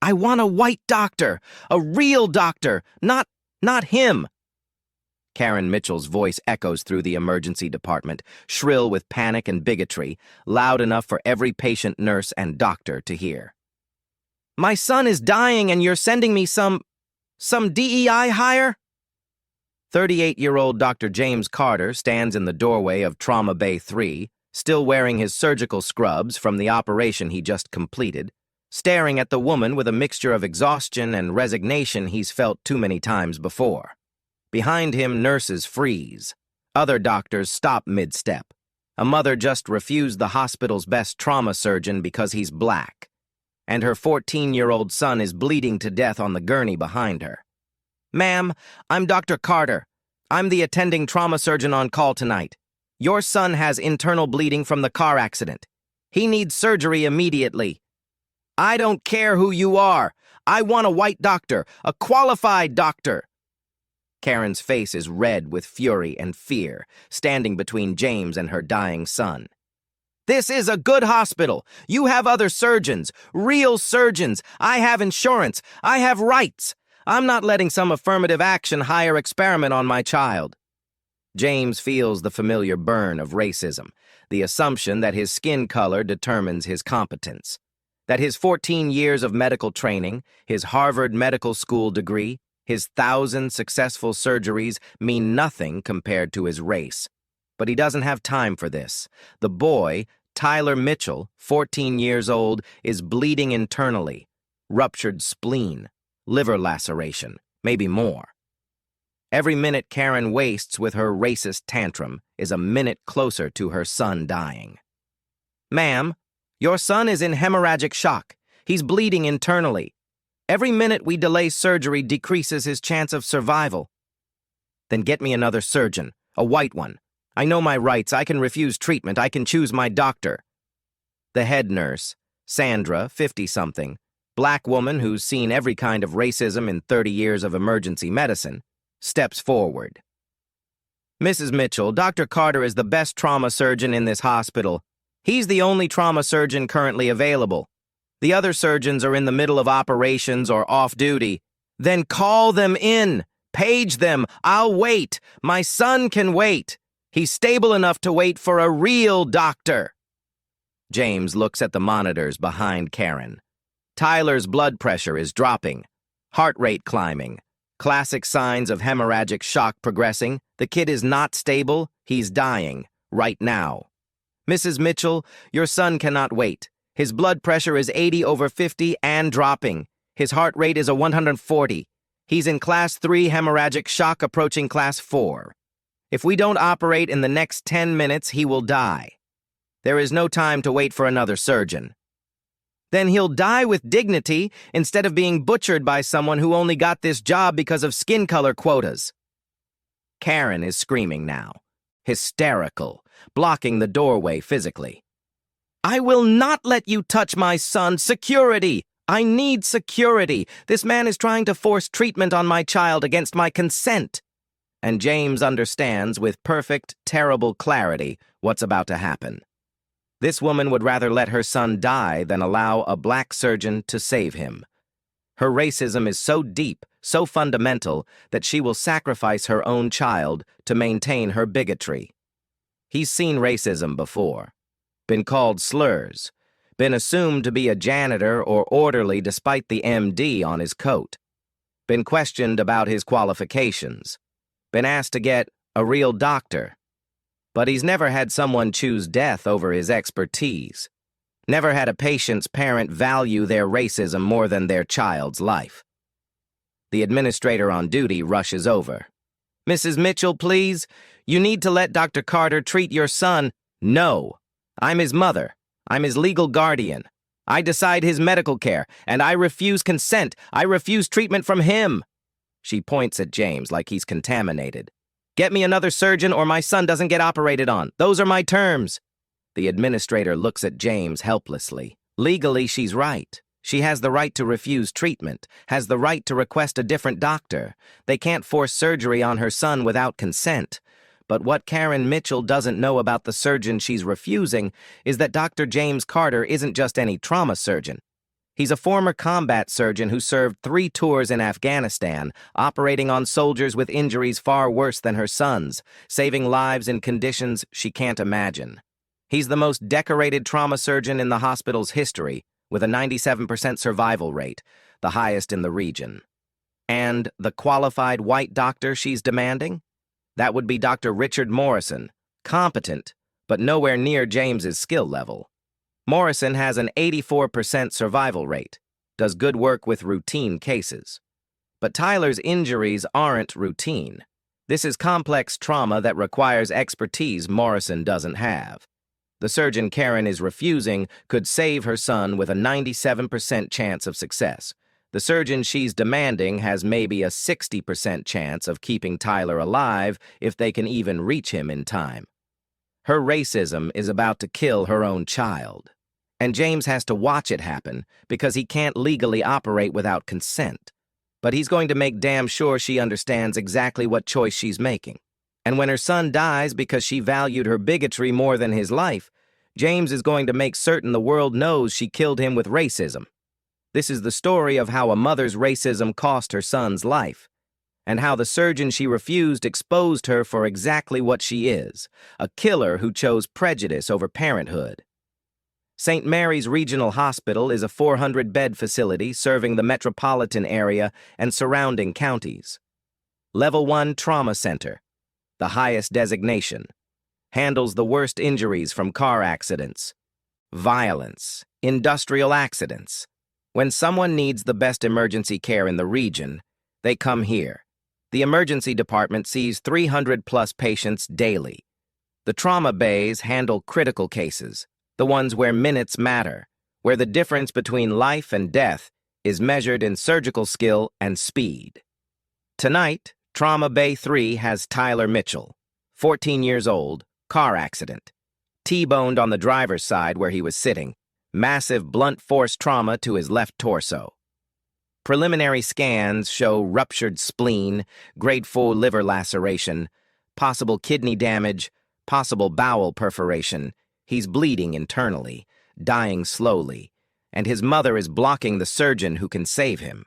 I want a white doctor, a real doctor, not him. Karen Mitchell's voice echoes through the emergency department, shrill with panic and bigotry, loud enough for every patient, nurse, and doctor to hear. My son is dying and you're sending me some DEI hire? 38-year-old Dr. James Carter stands in the doorway of Trauma Bay 3, still wearing his surgical scrubs from the operation he just completed, staring at the woman with a mixture of exhaustion and resignation he's felt too many times before. Behind him, nurses freeze. Other doctors stop mid-step. A mother just refused the hospital's best trauma surgeon because he's black. And her 14-year-old son is bleeding to death on the gurney behind her. Ma'am, I'm Dr. Carter. I'm the attending trauma surgeon on call tonight. Your son has internal bleeding from the car accident. He needs surgery immediately. I don't care who you are. I want a white doctor, a qualified doctor. Karen's face is red with fury and fear, standing between James and her dying son. This is a good hospital. You have other surgeons, real surgeons. I have insurance. I have rights. I'm not letting some affirmative action hire experiment on my child. James feels the familiar burn of racism, the assumption that his skin color determines his competence, that his 14 years of medical training, his Harvard Medical School degree, his 1,000 successful surgeries mean nothing compared to his race. But he doesn't have time for this. The boy, Tyler Mitchell, 14 years old, is bleeding internally, ruptured spleen, liver laceration, maybe more. Every minute Karen wastes with her racist tantrum is a minute closer to her son dying. Ma'am, your son is in hemorrhagic shock. He's bleeding internally. Every minute we delay surgery decreases his chance of survival. Then get me another surgeon, a white one. I know my rights. I can refuse treatment. I can choose my doctor. The head nurse, Sandra, 50-something, black woman who's seen every kind of racism in 30 years of emergency medicine, steps forward. Mrs. Mitchell, Dr. Carter is the best trauma surgeon in this hospital. He's the only trauma surgeon currently available. The other surgeons are in the middle of operations or off duty. Then call them in. Page them. I'll wait. My son can wait. He's stable enough to wait for a real doctor. James looks at the monitors behind Karen. Tyler's blood pressure is dropping. Heart rate climbing. Classic signs of hemorrhagic shock progressing. The kid is not stable. He's dying. Right now. Mrs. Mitchell, your son cannot wait. His blood pressure is 80/50 and dropping. His heart rate is a 140. He's in Class 3 hemorrhagic shock approaching Class 4. If we don't operate in the next 10 minutes, he will die. There is no time to wait for another surgeon. Then he'll die with dignity instead of being butchered by someone who only got this job because of skin color quotas. Karen is screaming now, hysterical, blocking the doorway physically. I will not let you touch my son. Security! I need security. This man is trying to force treatment on my child against my consent. And James understands with perfect, terrible clarity what's about to happen. This woman would rather let her son die than allow a black surgeon to save him. Her racism is so deep, so fundamental, that she will sacrifice her own child to maintain her bigotry. He's seen racism before. Been called slurs, been assumed to be a janitor or orderly despite the MD on his coat, been questioned about his qualifications, been asked to get a real doctor. But he's never had someone choose death over his expertise, never had a patient's parent value their racism more than their child's life. The administrator on duty rushes over. Mrs. Mitchell, please, you need to let Dr. Carter treat your son. No. I'm his mother. I'm his legal guardian. I decide his medical care, and I refuse consent. I refuse treatment from him. She points at James like he's contaminated. Get me another surgeon or my son doesn't get operated on. Those are my terms. The administrator looks at James helplessly. Legally, she's right. She has the right to refuse treatment, has the right to request a different doctor. They can't force surgery on her son without consent. But what Karen Mitchell doesn't know about the surgeon she's refusing is that Dr. James Carter isn't just any trauma surgeon. He's a former combat surgeon who served 3 tours in Afghanistan, operating on soldiers with injuries far worse than her son's, saving lives in conditions she can't imagine. He's the most decorated trauma surgeon in the hospital's history, with a 97% survival rate, the highest in the region. And the qualified white doctor she's demanding? That would be Dr. Richard Morrison, competent, but nowhere near James's skill level. Morrison has an 84% survival rate, does good work with routine cases. But Tyler's injuries aren't routine. This is complex trauma that requires expertise Morrison doesn't have. The surgeon Karen is refusing could save her son with a 97% chance of success. The surgeon she's demanding has maybe a 60% chance of keeping Tyler alive if they can even reach him in time. Her racism is about to kill her own child. And James has to watch it happen because he can't legally operate without consent. But he's going to make damn sure she understands exactly what choice she's making. And when her son dies because she valued her bigotry more than his life, James is going to make certain the world knows she killed him with racism. This is the story of how a mother's racism cost her son's life, and how the surgeon she refused exposed her for exactly what she is, a killer who chose prejudice over parenthood. St. Mary's Regional Hospital is a 400-bed facility serving the metropolitan area and surrounding counties. Level 1 Trauma Center, the highest designation, handles the worst injuries from car accidents, violence, industrial accidents. When someone needs the best emergency care in the region, they come here. The emergency department sees 300-plus patients daily. The trauma bays handle critical cases, the ones where minutes matter, where the difference between life and death is measured in surgical skill and speed. Tonight, Trauma Bay 3 has Tyler Mitchell, 14 years old, car accident. T-boned on the driver's side where he was sitting, massive blunt force trauma to his left torso. Preliminary scans show ruptured spleen, grade 4 liver laceration, possible kidney damage, possible bowel perforation. He's bleeding internally, dying slowly, and his mother is blocking the surgeon who can save him.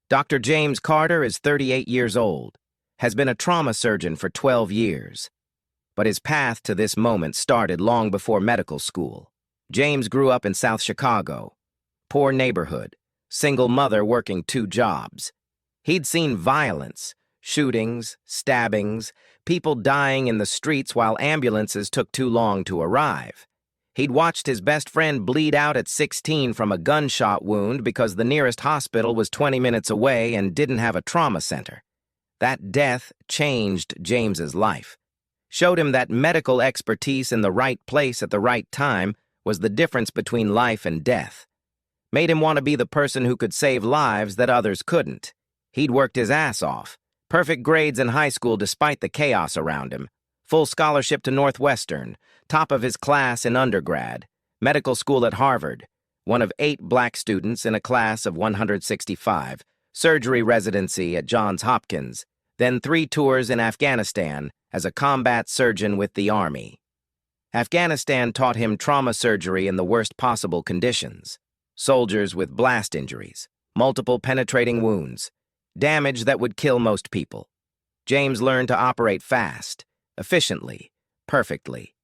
Dr. James Carter is 38 years old, has been a trauma surgeon for 12 years. But his path to this moment started long before medical school. James grew up in South Chicago. Poor neighborhood, single mother working 2 jobs. He'd seen violence, shootings, stabbings, people dying in the streets while ambulances took too long to arrive. He'd watched his best friend bleed out at 16 from a gunshot wound because the nearest hospital was 20 minutes away and didn't have a trauma center. That death changed James's life, showed him that medical expertise in the right place at the right time was the difference between life and death. Made him want to be the person who could save lives that others couldn't. He'd worked his ass off. Perfect grades in high school despite the chaos around him. Full scholarship to Northwestern, top of his class in undergrad, medical school at Harvard, one of 8 black students in a class of 165, surgery residency at Johns Hopkins, then 3 tours in Afghanistan as a combat surgeon with the Army. Afghanistan taught him trauma surgery in the worst possible conditions. Soldiers with blast injuries, multiple penetrating wounds, damage that would kill most people. James learned to operate fast, efficiently, perfectly.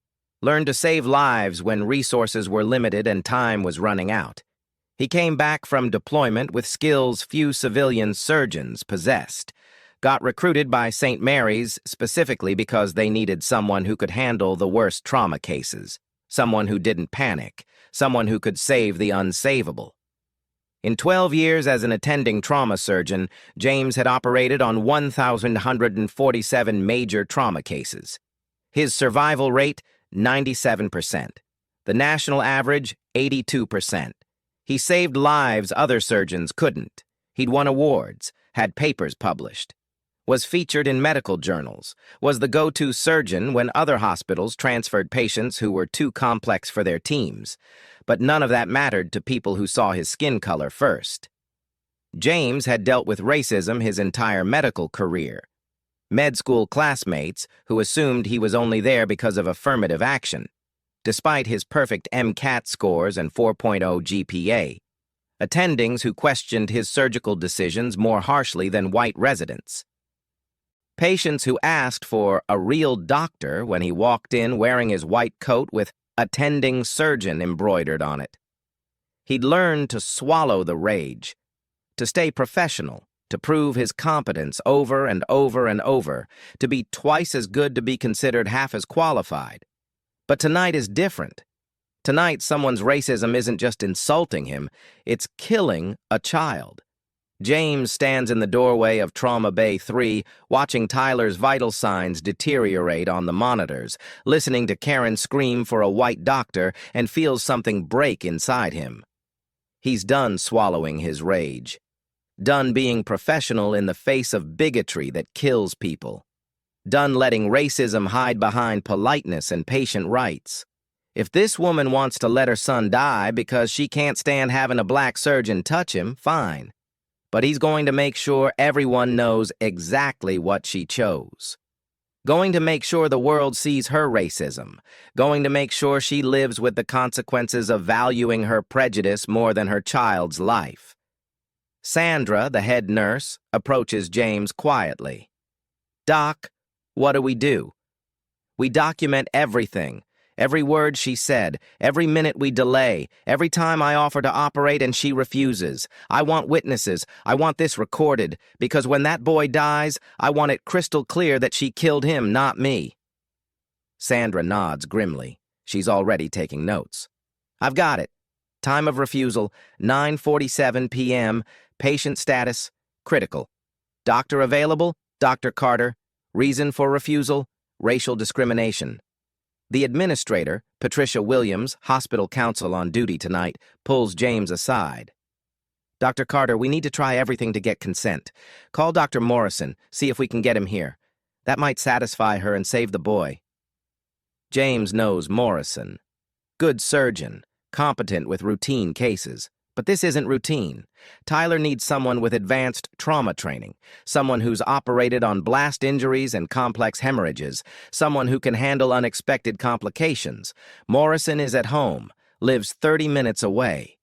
Learned to save lives when resources were limited and time was running out. He came back from deployment with skills few civilian surgeons possessed. Got recruited by St. Mary's specifically because they needed someone who could handle the worst trauma cases, someone who didn't panic, someone who could save the unsavable. In 12 years as an attending trauma surgeon, James had operated on 1,147 major trauma cases. His survival rate, 97%. The national average, 82%. He saved lives other surgeons couldn't. He'd won awards, had papers published, was featured in medical journals, was the go-to surgeon when other hospitals transferred patients who were too complex for their teams. But none of that mattered to people who saw his skin color first. James had dealt with racism his entire medical career. Med school classmates who assumed he was only there because of affirmative action, despite his perfect MCAT scores and 4.0 GPA. attendings who questioned his surgical decisions more harshly than white residents. Patients who asked for a real doctor when he walked in wearing his white coat with attending surgeon embroidered on it. He'd learned to swallow the rage, to stay professional, to prove his competence over and over and over, to be twice as good to be considered half as qualified. But tonight is different. Tonight, someone's racism isn't just insulting him, it's killing a child. James stands in the doorway of Trauma Bay 3, watching Tyler's vital signs deteriorate on the monitors, listening to Karen scream for a white doctor, and feels something break inside him. He's done swallowing his rage. Done being professional in the face of bigotry that kills people. Done letting racism hide behind politeness and patient rights. If this woman wants to let her son die because she can't stand having a black surgeon touch him, fine. But he's going to make sure everyone knows exactly what she chose. Going to make sure the world sees her racism. Going to make sure she lives with the consequences of valuing her prejudice more than her child's life. Sandra, the head nurse, approaches James quietly. "Doc, what do? We document everything. Every word she said, every minute we delay, every time I offer to operate and she refuses. I want witnesses. I want this recorded, because when that boy dies, I want it crystal clear that she killed him, not me." Sandra nods grimly. She's already taking notes. "I've got it. Time of refusal, 9:47 p.m. Patient status, critical. Doctor available, Dr. Carter. Reason for refusal, racial discrimination." The administrator, Patricia Williams, hospital counsel on duty tonight, pulls James aside. "Dr. Carter, we need to try everything to get consent. Call Dr. Morrison, see if we can get him here. That might satisfy her and save the boy." James knows Morrison. Good surgeon, competent with routine cases. But this isn't routine. Tyler needs someone with advanced trauma training, someone who's operated on blast injuries and complex hemorrhages, someone who can handle unexpected complications. Morrison is at home, lives 30 minutes away.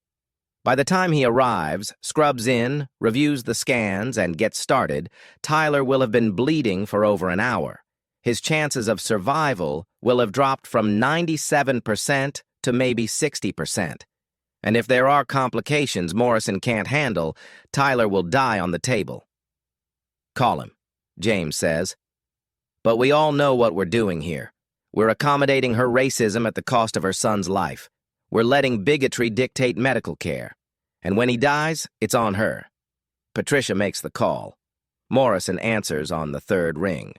By the time he arrives, scrubs in, reviews the scans, and gets started, Tyler will have been bleeding for over an hour. His chances of survival will have dropped from 97% to maybe 60%. And if there are complications Morrison can't handle, Tyler will die on the table. "Call him," James says. "But we all know what we're doing here. We're accommodating her racism at the cost of her son's life. We're letting bigotry dictate medical care. And when he dies, it's on her." Patricia makes the call. Morrison answers on the third ring.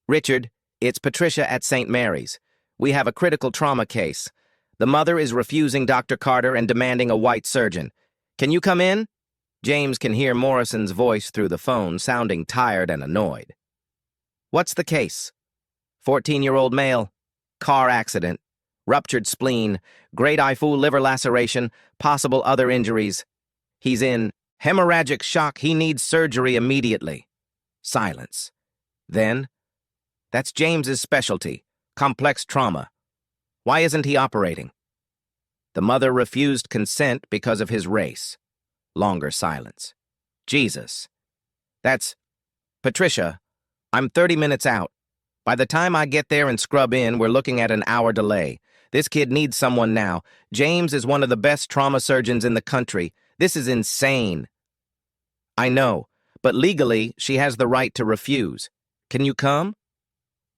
"Richard, it's Patricia at St. Mary's. We have a critical trauma case. The mother is refusing Dr. Carter and demanding a white surgeon. Can you come in?" James can hear Morrison's voice through the phone, sounding tired and annoyed. "What's the case?" 14-year-old male. Car accident. Ruptured spleen. Great IFU liver laceration. Possible other injuries. He's in hemorrhagic shock. He needs surgery immediately. Silence. Then, "That's James's specialty. Complex trauma. Why isn't he operating?" "The mother refused consent because of his race." Longer silence. "Jesus. That's... Patricia, I'm 30 minutes out. By the time I get there and scrub in, we're looking at an hour delay. This kid needs someone now. James is one of the best trauma surgeons in the country. This is insane." "I know, but legally, she has the right to refuse. Can you come?"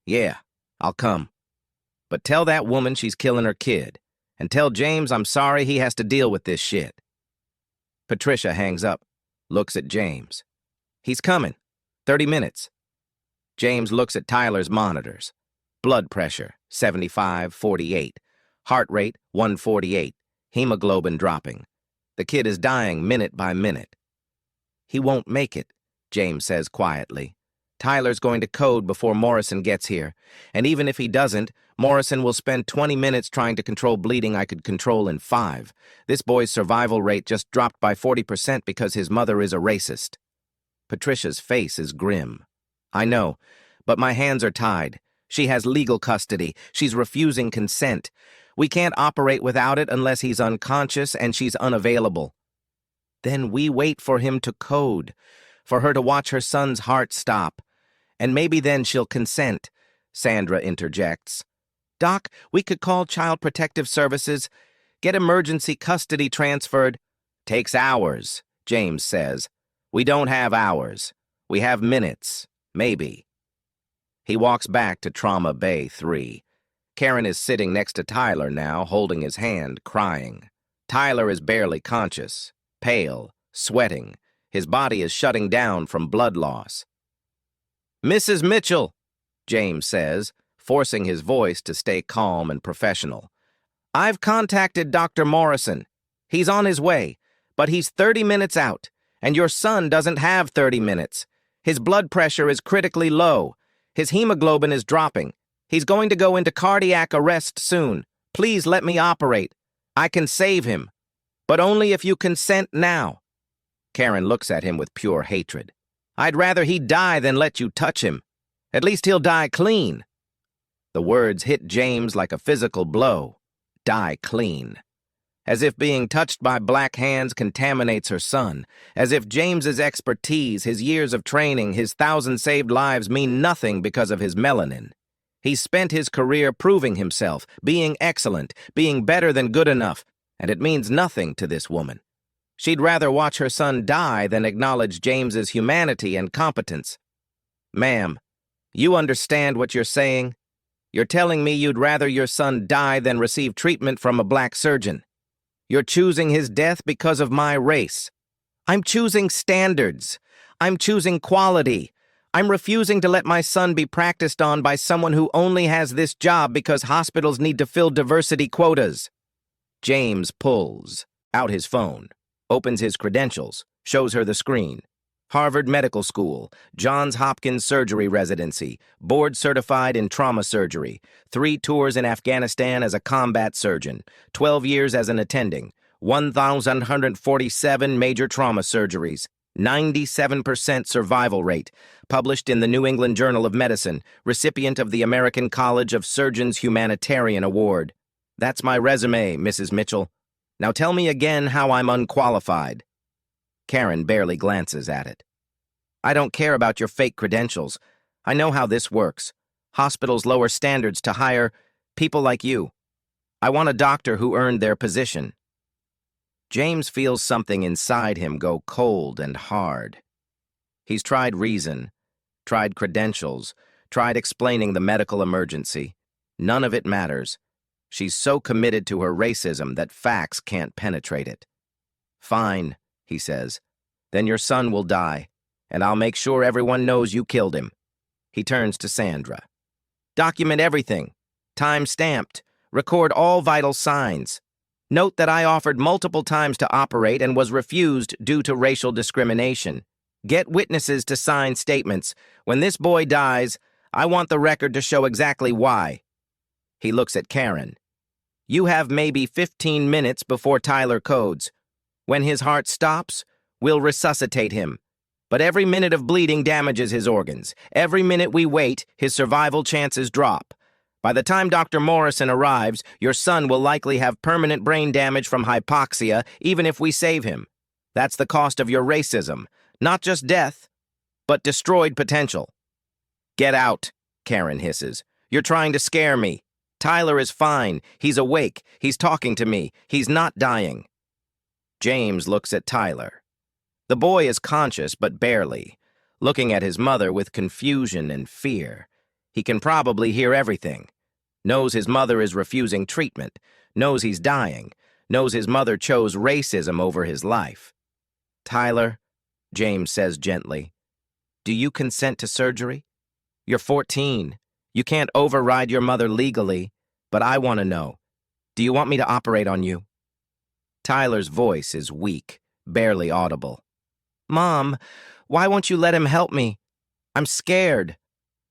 "Yeah, I'll come. But tell that woman she's killing her kid. And tell James I'm sorry he has to deal with this shit." Patricia hangs up, looks at James. "He's coming. 30 minutes. James looks at Tyler's monitors. Blood pressure, 75/48. Heart rate, 148. Hemoglobin dropping. The kid is dying minute by minute. "He won't make it," James says quietly. "Tyler's going to code before Morrison gets here. And even if he doesn't, Morrison will spend 20 minutes trying to control bleeding I could control in 5. This boy's survival rate just dropped by 40% because his mother is a racist." Patricia's face is grim. "I know, but my hands are tied. She has legal custody. She's refusing consent. We can't operate without it unless he's unconscious and she's unavailable." Then we wait for him to code, for her to watch her son's heart stop. And maybe then she'll consent, Sandra interjects. Doc, we could call Child Protective Services, get emergency custody transferred. Takes hours, James says. We don't have hours. We have minutes, maybe. He walks back to Trauma Bay 3. Karen is sitting next to Tyler now, holding his hand, crying. Tyler is barely conscious, pale, sweating. His body is shutting down from blood loss. Mrs. Mitchell, James says, forcing his voice to stay calm and professional. I've contacted Dr. Morrison. He's on his way, but he's 30 minutes out, and your son doesn't have 30 minutes. His blood pressure is critically low. His hemoglobin is dropping. He's going to go into cardiac arrest soon. Please let me operate. I can save him, but only if you consent now. Karen looks at him with pure hatred. I'd rather he die than let you touch him. At least he'll die clean. The words hit James like a physical blow. Die clean. As if being touched by black hands contaminates her son. As if James's expertise, his years of training, his 1,000 saved lives mean nothing because of his melanin. He's spent his career proving himself, being excellent, being better than good enough, and it means nothing to this woman. She'd rather watch her son die than acknowledge James's humanity and competence. Ma'am, you understand what you're saying? You're telling me you'd rather your son die than receive treatment from a black surgeon. You're choosing his death because of my race. I'm choosing standards. I'm choosing quality. I'm refusing to let my son be practiced on by someone who only has this job because hospitals need to fill diversity quotas. James pulls out his phone, opens his credentials, shows her the screen. Harvard Medical School, Johns Hopkins Surgery Residency, board certified in trauma surgery, 3 tours in Afghanistan as a combat surgeon, 12 years as an attending, 1,147 major trauma surgeries, 97% survival rate, published in the New England Journal of Medicine, recipient of the American College of Surgeons Humanitarian Award. That's my resume, Mrs. Mitchell. Now tell me again how I'm unqualified. Karen barely glances at it. I don't care about your fake credentials. I know how this works. Hospitals lower standards to hire people like you. I want a doctor who earned their position. James feels something inside him go cold and hard. He's tried reason, tried credentials, tried explaining the medical emergency. None of it matters. She's so committed to her racism that facts can't penetrate it. Fine, he says. Then your son will die, and I'll make sure everyone knows you killed him. He turns to Sandra. Document everything. Time stamped. Record all vital signs. Note that I offered multiple times to operate and was refused due to racial discrimination. Get witnesses to sign statements. When this boy dies, I want the record to show exactly why. He looks at Karen. You have maybe 15 minutes before Tyler codes. When his heart stops, we'll resuscitate him. But every minute of bleeding damages his organs. Every minute we wait, his survival chances drop. By the time Dr. Morrison arrives, your son will likely have permanent brain damage from hypoxia, even if we save him. That's the cost of your racism. Not just death, but destroyed potential. Get out, Karen hisses. You're trying to scare me. Tyler is fine. He's awake. He's talking to me. He's not dying. James looks at Tyler. The boy is conscious, but barely, looking at his mother with confusion and fear. He can probably hear everything. Knows his mother is refusing treatment. Knows he's dying. Knows his mother chose racism over his life. Tyler, James says gently, do you consent to surgery? You're 14. You can't override your mother legally, but I want to know. Do you want me to operate on you? Tyler's voice is weak, barely audible. Mom, why won't you let him help me? I'm scared.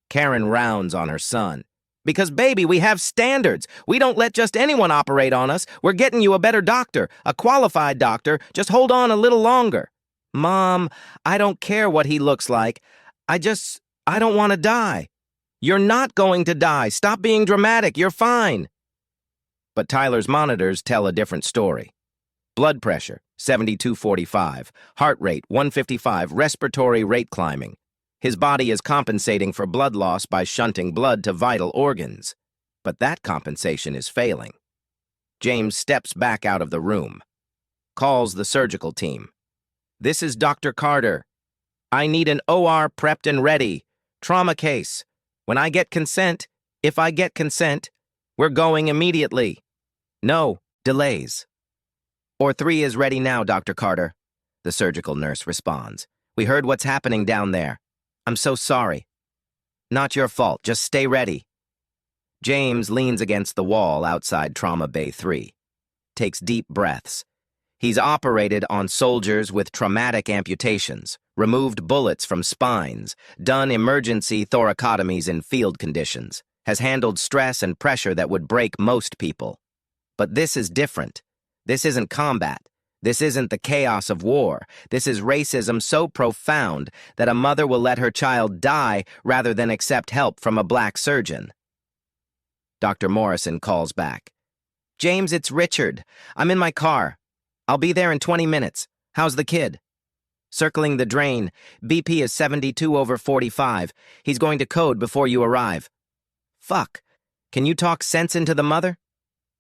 Karen rounds on her son. Because, baby, we have standards. We don't let just anyone operate on us. We're getting you a better doctor, a qualified doctor. Just hold on a little longer. Mom, I don't care what he looks like. I don't want to die. You're not going to die. Stop being dramatic. You're fine. But Tyler's monitors tell a different story. Blood pressure, 7245, heart rate 155, respiratory rate climbing. His body is compensating for blood loss by shunting blood to vital organs. But that compensation is failing. James steps back out of the room. Calls the surgical team. "This is Dr. Carter. I need an OR prepped and ready. Trauma case. When I get consent, if I get consent, we're going immediately. No delays." "OR3 is ready now, Dr. Carter," the surgical nurse responds. "We heard what's happening down there. I'm so sorry." "Not your fault. Just stay ready." James leans against the wall outside Trauma Bay 3. Takes deep breaths. He's operated on soldiers with traumatic amputations, removed bullets from spines, done emergency thoracotomies in field conditions, has handled stress and pressure that would break most people. But this is different. This isn't combat. This isn't the chaos of war. This is racism so profound that a mother will let her child die rather than accept help from a black surgeon. Dr. Morrison calls back. "James, it's Richard. I'm in my car. I'll be there in 20 minutes. How's the kid?" "Circling the drain. BP is 72/45. He's going to code before you arrive." "Fuck. Can you talk sense into the mother?"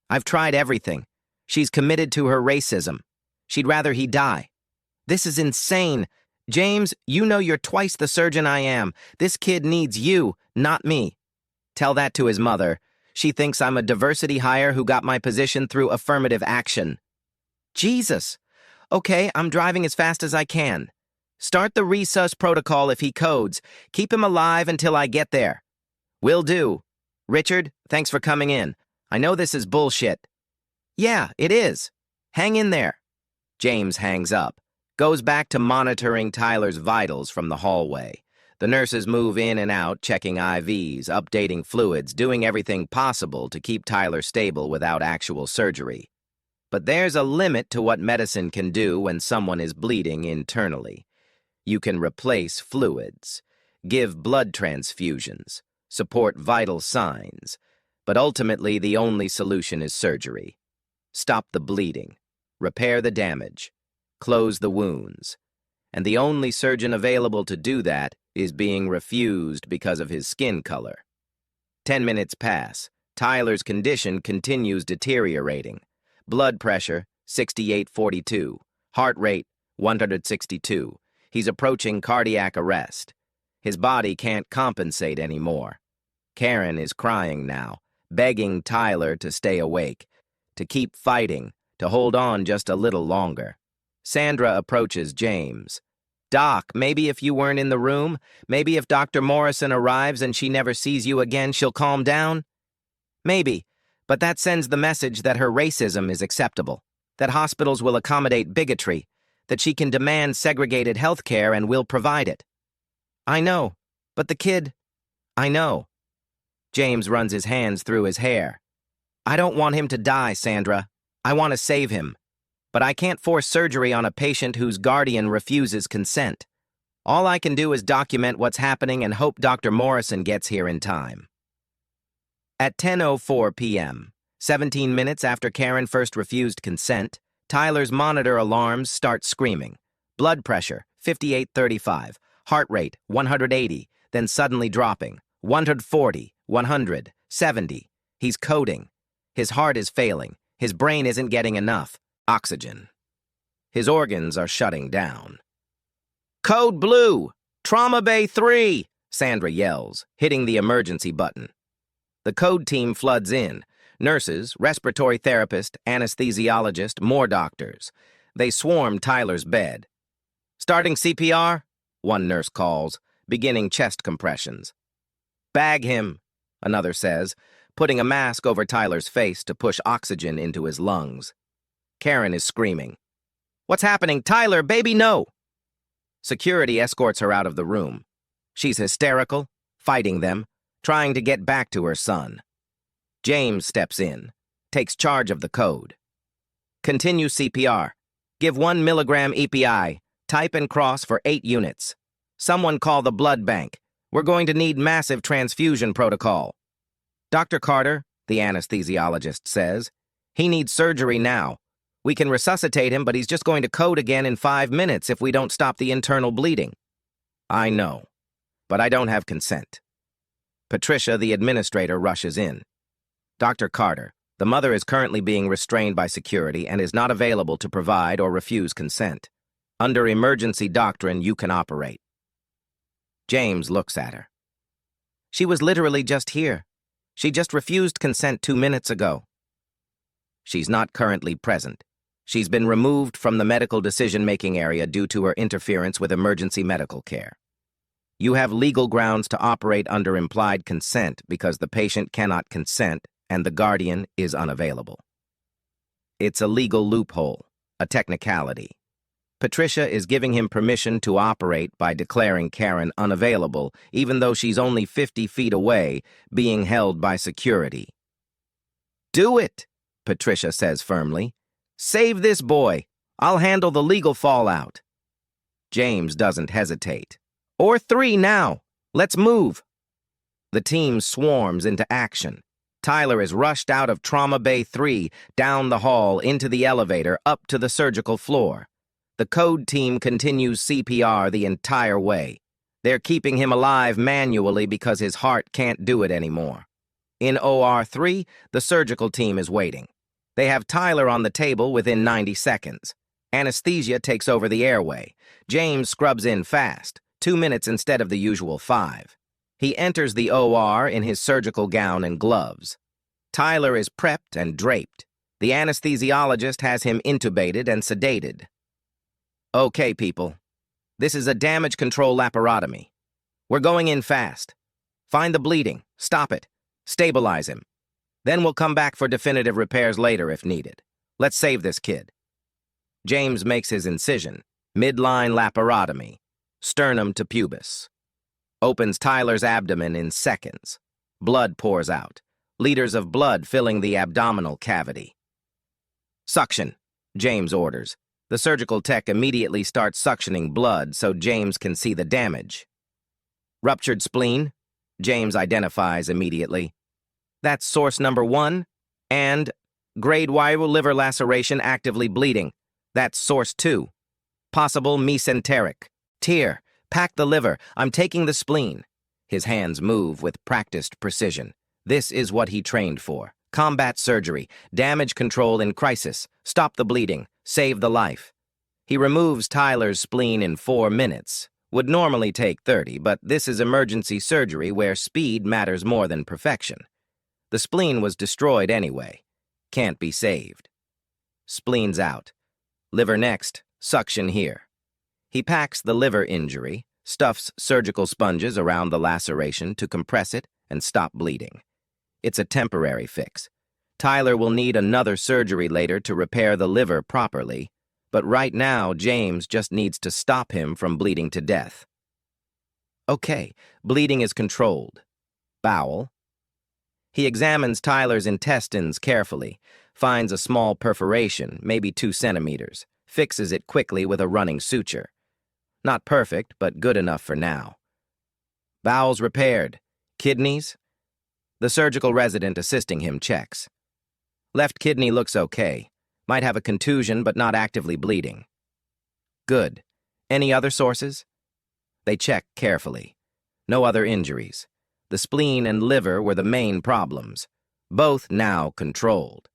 "I've tried everything. She's committed to her racism. She'd rather he die." "This is insane. James, you know you're twice the surgeon I am. This kid needs you, not me." "Tell that to his mother. She thinks I'm a diversity hire who got my position through affirmative action." "Jesus. Okay, I'm driving as fast as I can. Start the resus protocol if he codes. Keep him alive until I get there." "Will do. Richard, thanks for coming in. I know this is bullshit." "Yeah, it is. Hang in there." James hangs up, goes back to monitoring Tyler's vitals from the hallway. The nurses move in and out, checking IVs, updating fluids, doing everything possible to keep Tyler stable without actual surgery. But there's a limit to what medicine can do when someone is bleeding internally. You can replace fluids, give blood transfusions, support vital signs, but ultimately the only solution is surgery. Stop the bleeding, repair the damage, close the wounds. And the only surgeon available to do that is being refused because of his skin color. 10 minutes pass. Tyler's condition continues deteriorating. Blood pressure, 68/42. Heart rate, 162. He's approaching cardiac arrest. His body can't compensate anymore. Karen is crying now, begging Tyler to stay awake, to keep fighting, to hold on just a little longer. Sandra approaches James. "Doc, maybe if you weren't in the room, maybe if Dr. Morrison arrives and she never sees you again, she'll calm down?" "Maybe, but that sends the message that her racism is acceptable, that hospitals will accommodate bigotry, that she can demand segregated health care and will provide it." "I know, but the kid—" "I know." James runs his hands through his hair. "I don't want him to die, Sandra. I want to save him. But I can't force surgery on a patient whose guardian refuses consent. All I can do is document what's happening and hope Dr. Morrison gets here in time." At 10:04 p.m., 17 minutes after Karen first refused consent, Tyler's monitor alarms start screaming. Blood pressure, 58/35. Heart rate, 180, then suddenly dropping. 140, 100, 70. He's coding. His heart is failing. His brain isn't getting enough oxygen. His organs are shutting down. "Code blue! Trauma Bay 3!" Sandra yells, hitting the emergency button. The code team floods in. Nurses, respiratory therapist, anesthesiologist, more doctors. They swarm Tyler's bed. "Starting CPR?" one nurse calls, beginning chest compressions. "Bag him," another says, putting a mask over Tyler's face to push oxygen into his lungs. Karen is screaming. "What's happening? Tyler, baby, no!" Security escorts her out of the room. She's hysterical, fighting them, trying to get back to her son. James steps in, takes charge of the code. "Continue CPR. Give 1 milligram EPI. Type and cross for 8 units. Someone call the blood bank. We're going to need massive transfusion protocol." "Dr. Carter," the anesthesiologist says, "he needs surgery now. We can resuscitate him, but he's just going to code again in 5 minutes if we don't stop the internal bleeding. I know, but I don't have consent. Patricia, the administrator, rushes in. Dr. Carter, the mother is currently being restrained by security and is not available to provide or refuse consent. Under emergency doctrine, you can operate. James looks at her. She was literally just here. She just refused consent 2 minutes ago. She's not currently present. She's been removed from the medical decision-making area due to her interference with emergency medical care. You have legal grounds to operate under implied consent because the patient cannot consent and the guardian is unavailable. It's a legal loophole, a technicality. Patricia is giving him permission to operate by declaring Karen unavailable, even though she's only 50 feet away, being held by security. Do it, Patricia says firmly. Save this boy. I'll handle the legal fallout. James doesn't hesitate. Or 3 now. Let's move. The team swarms into action. Tyler is rushed out of Trauma Bay 3, down the hall, into the elevator, up to the surgical floor. The code team continues CPR the entire way. They're keeping him alive manually because his heart can't do it anymore. In OR 3, the surgical team is waiting. They have Tyler on the table within 90 seconds. Anesthesia takes over the airway. James scrubs in fast, 2 minutes instead of the usual 5. He enters the OR in his surgical gown and gloves. Tyler is prepped and draped. The anesthesiologist has him intubated and sedated. Okay, people. This is a damage control laparotomy. We're going in fast. Find the bleeding, stop it, stabilize him. Then we'll come back for definitive repairs later if needed. Let's save this kid. James makes his incision, midline laparotomy, sternum to pubis. Opens Tyler's abdomen in seconds. Blood pours out, liters of blood filling the abdominal cavity. Suction, James orders. The surgical tech immediately starts suctioning blood so James can see the damage. Ruptured spleen, James identifies immediately. That's source number 1. And grade viral liver laceration actively bleeding. That's source 2. Possible mesenteric. Tear, pack the liver. I'm taking the spleen. His hands move with practiced precision. This is what he trained for. Combat surgery, damage control in crisis, stop the bleeding, save the life. He removes Tyler's spleen in 4 minutes. Would normally take 30, but this is emergency surgery where speed matters more than perfection. The spleen was destroyed anyway. Can't be saved. Spleen's out. Liver next, suction here. He packs the liver injury, stuffs surgical sponges around the laceration to compress it and stop bleeding. It's a temporary fix. Tyler will need another surgery later to repair the liver properly, but right now James just needs to stop him from bleeding to death. Okay, bleeding is controlled. Bowel. He examines Tyler's intestines carefully, finds a small perforation, maybe 2 centimeters, fixes it quickly with a running suture. Not perfect, but good enough for now. Bowels repaired. Kidneys? The surgical resident assisting him checks. Left kidney looks okay. Might have a contusion, but not actively bleeding. Good. Any other sources? They check carefully. No other injuries. The spleen and liver were the main problems. Both now controlled.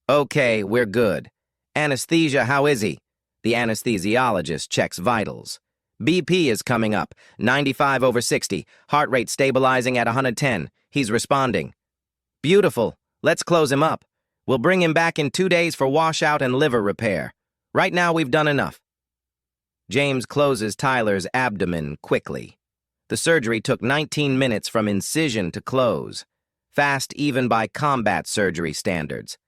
Okay, we're good. Anesthesia, how is he? The anesthesiologist checks vitals. BP is coming up, 95/60, heart rate stabilizing at 110. He's responding. Beautiful. Let's close him up. We'll bring him back in 2 days for washout and liver repair. Right now we've done enough. James closes Tyler's abdomen quickly. The surgery took 19 minutes from incision to close. Fast even by combat surgery standards.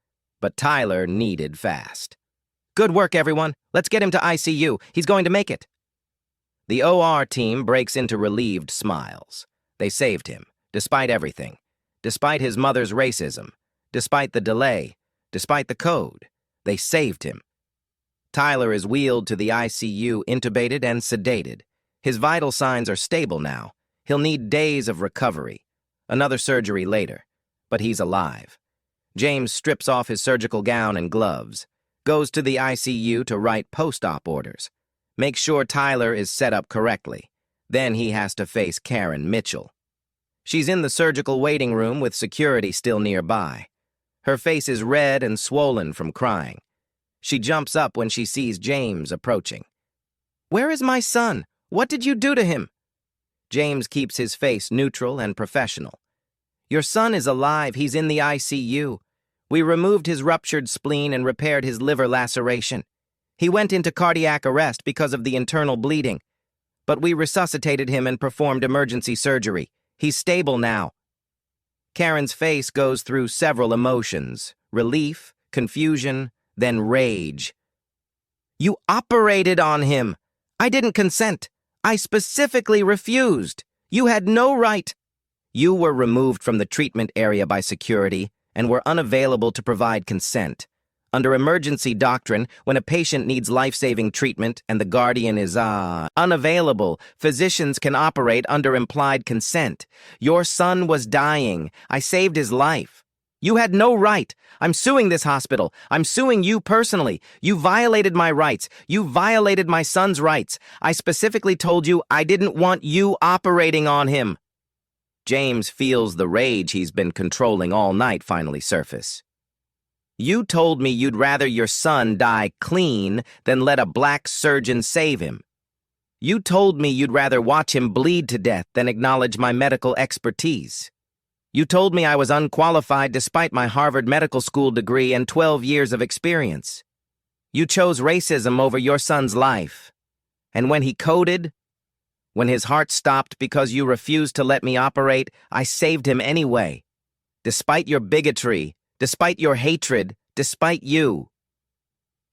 But Tyler needed fast. Good work, everyone. Let's get him to ICU. He's going to make it. The OR team breaks into relieved smiles. They saved him, despite everything. Despite his mother's racism. Despite the delay. Despite the code. They saved him. Tyler is wheeled to the ICU, intubated and sedated. His vital signs are stable now. He'll need days of recovery. Another surgery later. But he's alive. James strips off his surgical gown and gloves. goes to the ICU to write post-op orders. Makes sure Tyler is set up correctly. Then he has to face Karen Mitchell. She's in the surgical waiting room with security still nearby. Her face is red and swollen from crying. She jumps up when she sees James approaching. "Where is my son? What did you do to him?" James keeps his face neutral and professional. "Your son is alive. He's in the ICU. We removed his ruptured spleen and repaired his liver laceration. He went into cardiac arrest because of the internal bleeding. But we resuscitated him and performed emergency surgery. He's stable now." Karen's face goes through several emotions: relief, confusion, then rage. "You operated on him. I didn't consent. I specifically refused. You had no right." "You were removed from the treatment area by security and were unavailable to provide consent. Under emergency doctrine, when a patient needs life-saving treatment and the guardian is, unavailable, physicians can operate under implied consent. Your son was dying. I saved his life. You had no right. I'm suing this hospital. I'm suing you personally. You violated my rights. You violated my son's rights. I specifically told you I didn't want you operating on him." James feels the rage he's been controlling all night finally surface. "You told me you'd rather your son die clean than let a black surgeon save him. You told me you'd rather watch him bleed to death than acknowledge my medical expertise. You told me I was unqualified despite my Harvard Medical School degree and 12 years of experience. You chose racism over your son's life. And when he coded, when his heart stopped because you refused to let me operate, I saved him anyway. Despite your bigotry, despite your hatred, despite you."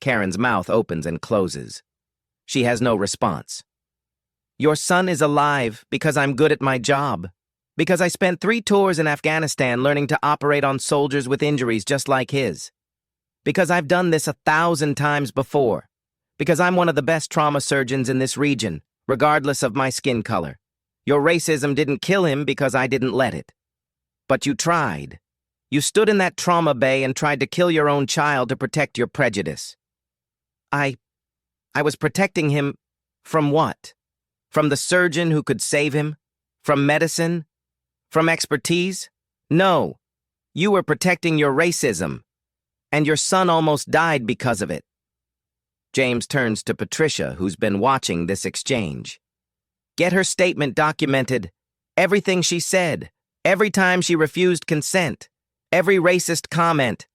Karen's mouth opens and closes. She has no response. "Your son is alive because I'm good at my job. Because I spent 3 tours in Afghanistan learning to operate on soldiers with injuries just like his. Because I've done this 1,000 times before. Because I'm one of the best trauma surgeons in this region, regardless of my skin color. Your racism didn't kill him because I didn't let it. But you tried. You stood in that trauma bay and tried to kill your own child to protect your prejudice. I was protecting him from what? From the surgeon who could save him? From medicine? From expertise? No. You were protecting your racism. And your son almost died because of it." James turns to Patricia, who's been watching this exchange. "Get her statement documented. Everything she said. Every time she refused consent. Every racist comment.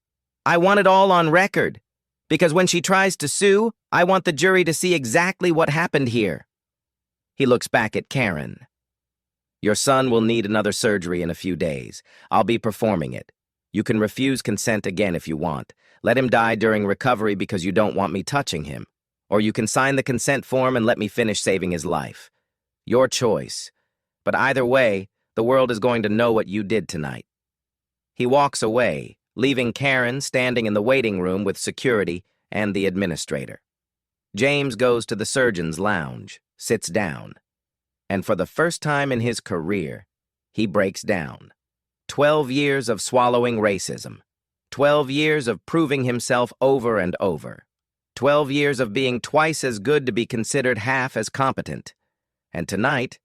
I want it all on record. Because when she tries to sue, I want the jury to see exactly what happened here." He looks back at Karen. "Your son will need another surgery in a few days. I'll be performing it. You can refuse consent again if you want. Let him die during recovery because you don't want me touching him. Or you can sign the consent form and let me finish saving his life. Your choice. But either way, the world is going to know what you did tonight." He walks away, leaving Karen standing in the waiting room with security and the administrator. James goes to the surgeon's lounge, sits down. And for the first time in his career, he breaks down. 12 years of swallowing racism. 12 years of proving himself over and over. 12 years of being twice as good to be considered half as competent. And tonight,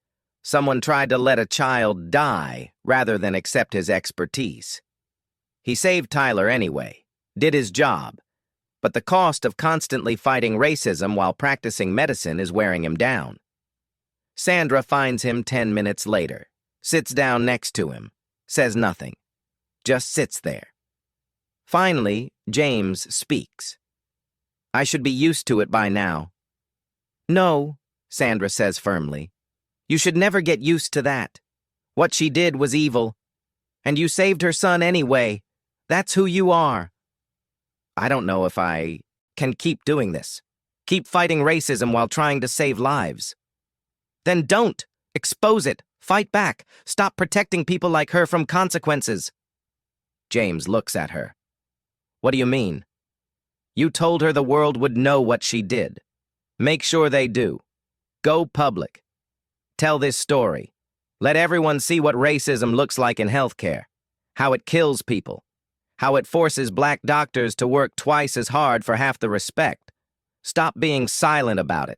someone tried to let a child die rather than accept his expertise. He saved Tyler anyway, did his job, but the cost of constantly fighting racism while practicing medicine is wearing him down. Sandra finds him 10 minutes later, sits down next to him, says nothing, just sits there. Finally, James speaks. "I should be used to it by now." "No," Sandra says firmly. "You should never get used to that. What she did was evil. And you saved her son anyway. That's who you are." "I don't know if I can keep doing this. Keep fighting racism while trying to save lives." "Then don't. Expose it. Fight back. Stop protecting people like her from consequences." James looks at her. "What do you mean?" "You told her the world would know what she did. Make sure they do. Go public. Tell this story. Let everyone see what racism looks like in healthcare, how it kills people, How it forces black doctors to work twice as hard for half the respect. Stop being silent about it.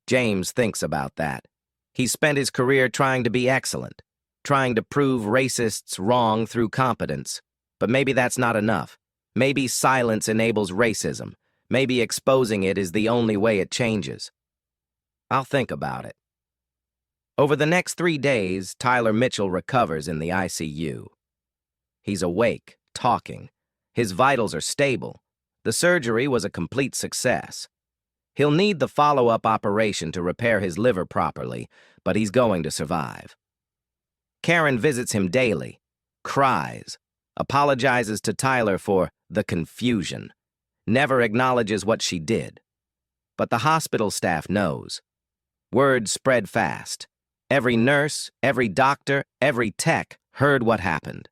James thinks about that. He spent his career trying to be excellent, trying to prove racists wrong through competence. But maybe that's not enough. Maybe silence enables racism. Maybe exposing it is the only way it changes. I'll think about it. Over the next 3 days, Tyler Mitchell recovers in the ICU. He's awake, talking. His vitals are stable. The surgery was a complete success. He'll need the follow-up operation to repair his liver properly, but he's going to survive. Karen visits him daily, cries, apologizes to Tyler for the confusion, never acknowledges what she did. But the hospital staff knows. Word spread fast. Every nurse, every doctor, every tech heard what happened.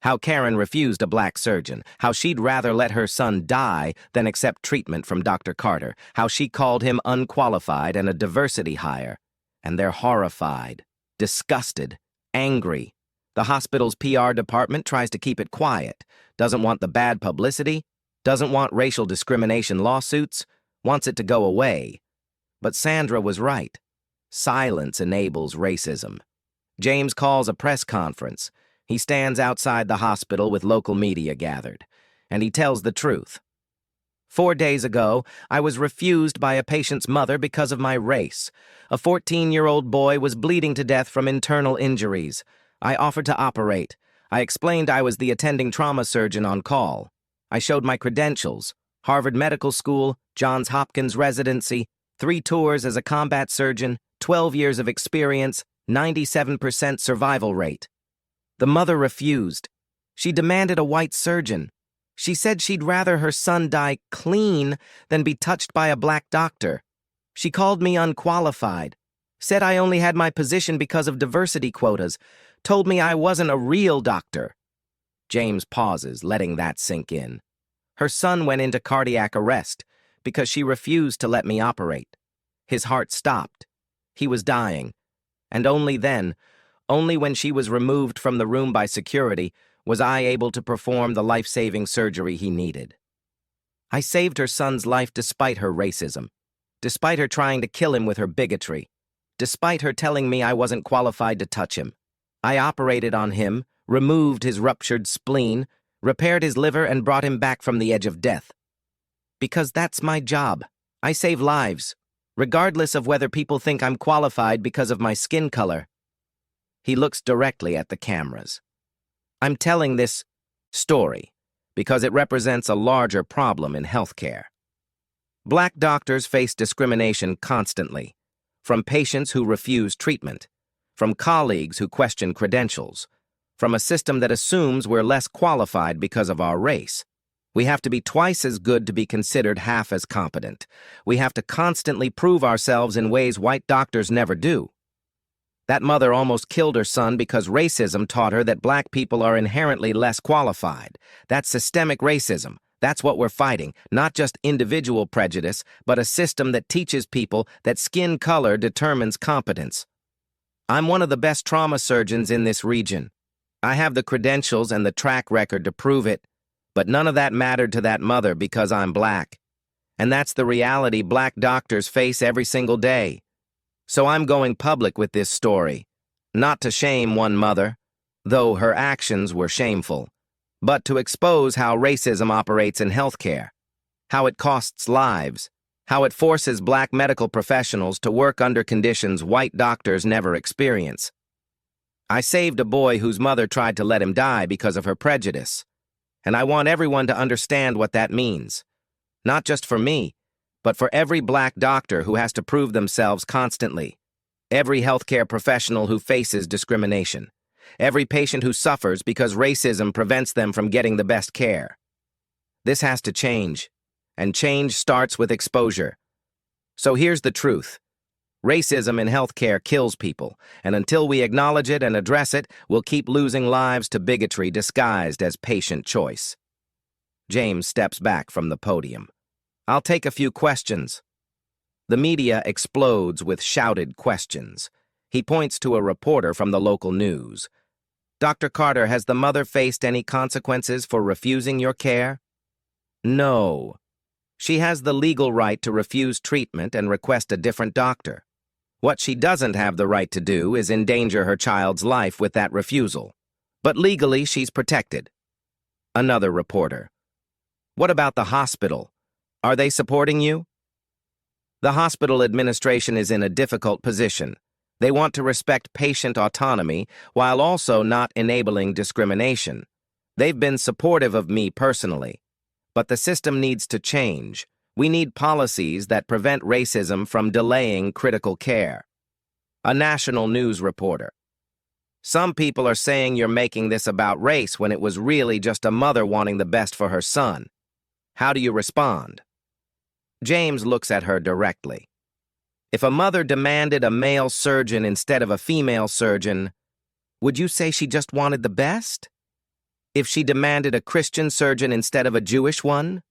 How Karen refused a black surgeon, how she'd rather let her son die than accept treatment from Dr. Carter, how she called him unqualified and a diversity hire. And they're horrified, disgusted, angry. The hospital's PR department tries to keep it quiet, doesn't want the bad publicity, doesn't want racial discrimination lawsuits, wants it to go away. But Sandra was right. Silence enables racism. James calls a press conference. He stands outside the hospital with local media gathered, and he tells the truth. 4 days ago, I was refused by a patient's mother because of my race. A 14-year-old boy was bleeding to death from internal injuries. I offered to operate. I explained I was the attending trauma surgeon on call. I showed my credentials: Harvard Medical School, Johns Hopkins residency, 3 tours as a combat surgeon, 12 years of experience, 97% survival rate. The mother refused. She demanded a white surgeon. She said she'd rather her son die clean than be touched by a black doctor. She called me unqualified, said I only had my position because of diversity quotas, told me I wasn't a real doctor. James pauses, letting that sink in. Her son went into cardiac arrest because she refused to let me operate. His heart stopped. He was dying. And only then, only when she was removed from the room by security, was I able to perform the life-saving surgery he needed. I saved her son's life despite her racism, despite her trying to kill him with her bigotry, despite her telling me I wasn't qualified to touch him. I operated on him, removed his ruptured spleen, repaired his liver, and brought him back from the edge of death. Because that's my job. I save lives, regardless of whether people think I'm qualified because of my skin color. He looks directly at the cameras. I'm telling this story because it represents a larger problem in healthcare. Black doctors face discrimination constantly, from patients who refuse treatment, from colleagues who question credentials, from a system that assumes we're less qualified because of our race. We have to be twice as good to be considered half as competent. We have to constantly prove ourselves in ways white doctors never do. That mother almost killed her son because racism taught her that black people are inherently less qualified. That's systemic racism. That's what we're fighting, not just individual prejudice, but a system that teaches people that skin color determines competence. I'm one of the best trauma surgeons in this region. I have the credentials and the track record to prove it, but none of that mattered to that mother because I'm black. And that's the reality black doctors face every single day. So I'm going public with this story, not to shame one mother, though her actions were shameful, but to expose how racism operates in healthcare, how it costs lives, how it forces black medical professionals to work under conditions white doctors never experience. I saved a boy whose mother tried to let him die because of her prejudice, and I want everyone to understand what that means, not just for me, but for every black doctor who has to prove themselves constantly, every healthcare professional who faces discrimination, every patient who suffers because racism prevents them from getting the best care. This has to change, and change starts with exposure. So here's the truth. Racism in healthcare kills people, and until we acknowledge it and address it, we'll keep losing lives to bigotry disguised as patient choice. James steps back from the podium. I'll take a few questions. The media explodes with shouted questions. He points to a reporter from the local news. Dr. Carter, has the mother faced any consequences for refusing your care? No. She has the legal right to refuse treatment and request a different doctor. What she doesn't have the right to do is endanger her child's life with that refusal. But legally, she's protected. Another reporter. What about the hospital? Are they supporting you? The hospital administration is in a difficult position. They want to respect patient autonomy while also not enabling discrimination. They've been supportive of me personally. But the system needs to change. We need policies that prevent racism from delaying critical care. A national news reporter. Some people are saying you're making this about race when it was really just a mother wanting the best for her son. How do you respond? James looks at her directly. If a mother demanded a male surgeon instead of a female surgeon, would you say she just wanted the best? If she demanded a Christian surgeon instead of a Jewish one?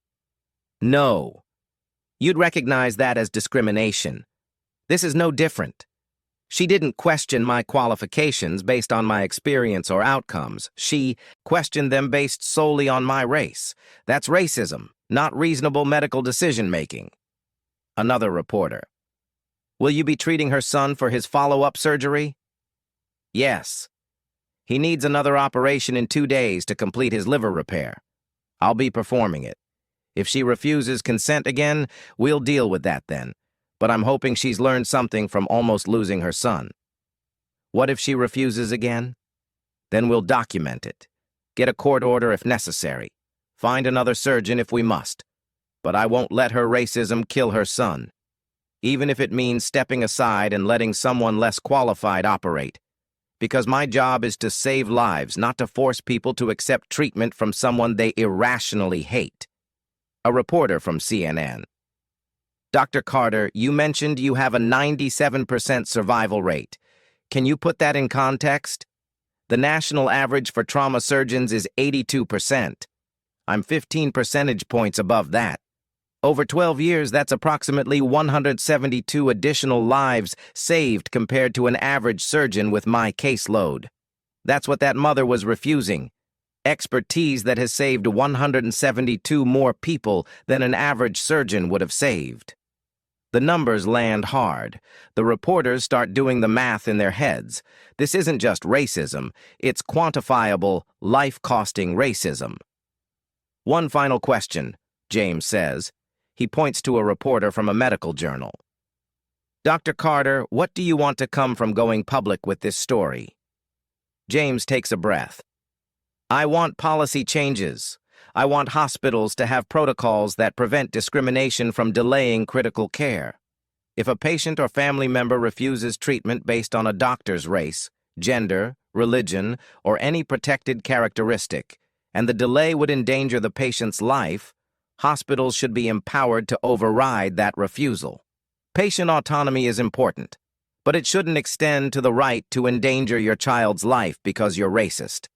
No. You'd recognize that as discrimination. This is no different. She didn't question my qualifications based on my experience or outcomes. She questioned them based solely on my race. That's racism, not reasonable medical decision-making. Another reporter. Will you be treating her son for his follow-up surgery? Yes. He needs another operation in 2 days to complete his liver repair. I'll be performing it. If she refuses consent again, we'll deal with that then. But I'm hoping she's learned something from almost losing her son. What if she refuses again? Then we'll document it. Get a court order if necessary. Find another surgeon if we must. But I won't let her racism kill her son. Even if it means stepping aside and letting someone less qualified operate. Because my job is to save lives, not to force people to accept treatment from someone they irrationally hate. A reporter from CNN. Dr. Carter, you mentioned you have a 97% survival rate. Can you put that in context? The national average for trauma surgeons is 82%. I'm 15 percentage points above that. Over 12 years, that's approximately 172 additional lives saved compared to an average surgeon with my caseload. That's what that mother was refusing. Expertise that has saved 172 more people than an average surgeon would have saved. The numbers land hard. The reporters start doing the math in their heads. This isn't just racism, it's quantifiable, life-costing racism. One final question, James says. He points to a reporter from a medical journal. Dr. Carter, what do you want to come from going public with this story? James takes a breath. I want policy changes. I want hospitals to have protocols that prevent discrimination from delaying critical care. If a patient or family member refuses treatment based on a doctor's race, gender, religion, or any protected characteristic, and the delay would endanger the patient's life, hospitals should be empowered to override that refusal. Patient autonomy is important, but it shouldn't extend to the right to endanger your child's life because you're racist.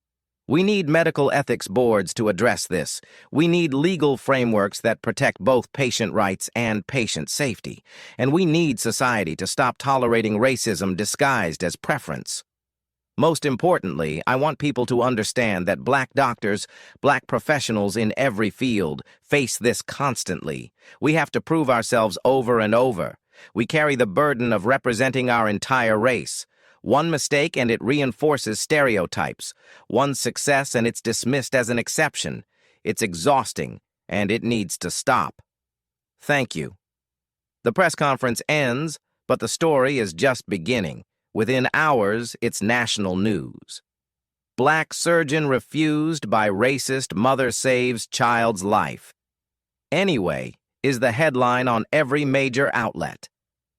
We need medical ethics boards to address this. We need legal frameworks that protect both patient rights and patient safety. And we need society to stop tolerating racism disguised as preference. Most importantly, I want people to understand that Black doctors, Black professionals in every field, face this constantly. We have to prove ourselves over and over. We carry the burden of representing our entire race. One mistake and it reinforces stereotypes. One success and it's dismissed as an exception. It's exhausting, and it needs to stop. Thank you. The press conference ends, but the story is just beginning. Within hours, it's national news. Black surgeon refused by racist mother saves child's life. Anyway is the headline on every major outlet.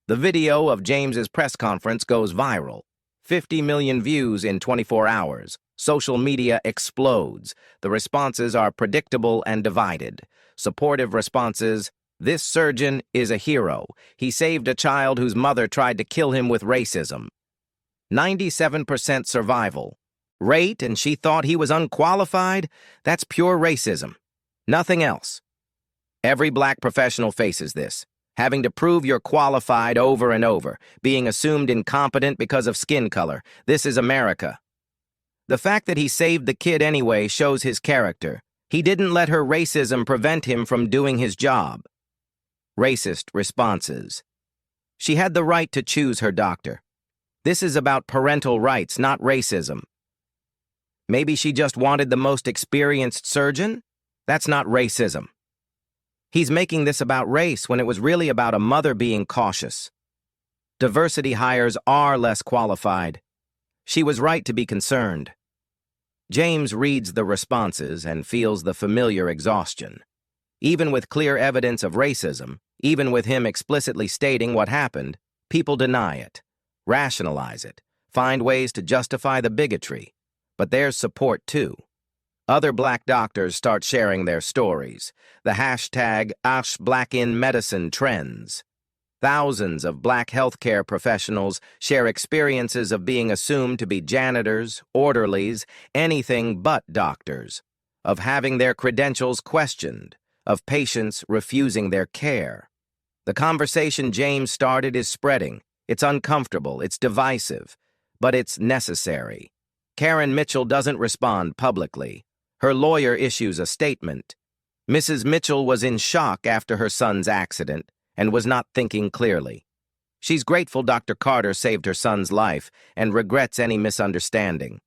The video of James's press conference goes viral. 50 million views in 24 hours. Social media explodes. The responses are predictable and divided. Supportive responses: this surgeon is a hero. He saved a child whose mother tried to kill him with racism. 97% survival rate, and she thought he was unqualified? That's pure racism. Nothing else. Every Black professional faces this. Having to prove you're qualified over and over, being assumed incompetent because of skin color. This is America. The fact that he saved the kid anyway shows his character. He didn't let her racism prevent him from doing his job. Racist responses. She had the right to choose her doctor. This is about parental rights, not racism. Maybe she just wanted the most experienced surgeon? That's not racism. He's making this about race when it was really about a mother being cautious. Diversity hires are less qualified. She was right to be concerned. James reads the responses and feels the familiar exhaustion. Even with clear evidence of racism, even with him explicitly stating what happened, people deny it, rationalize it, find ways to justify the bigotry. But there's support too. Other black doctors start sharing their stories. The hashtag #AskBlackInMedicine trends. Thousands of black healthcare professionals share experiences of being assumed to be janitors, orderlies, anything but doctors, of having their credentials questioned, of patients refusing their care. The conversation James started is spreading. It's uncomfortable, it's divisive, but it's necessary. Karen Mitchell doesn't respond publicly. Her lawyer issues a statement. Mrs. Mitchell was in shock after her son's accident and was not thinking clearly. She's grateful Dr. Carter saved her son's life and regrets any misunderstanding.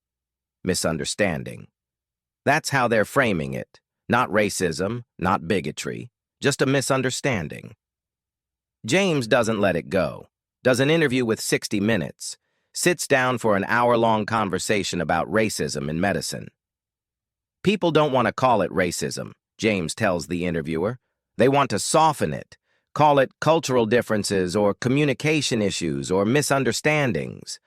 Misunderstanding. That's how they're framing it. Not racism, not bigotry, just a misunderstanding. James doesn't let it go. Does an interview with 60 Minutes. Sits down for an hour-long conversation about racism in medicine. People don't want to call it racism, James tells the interviewer. They want to soften it, call it cultural differences or communication issues or misunderstandings.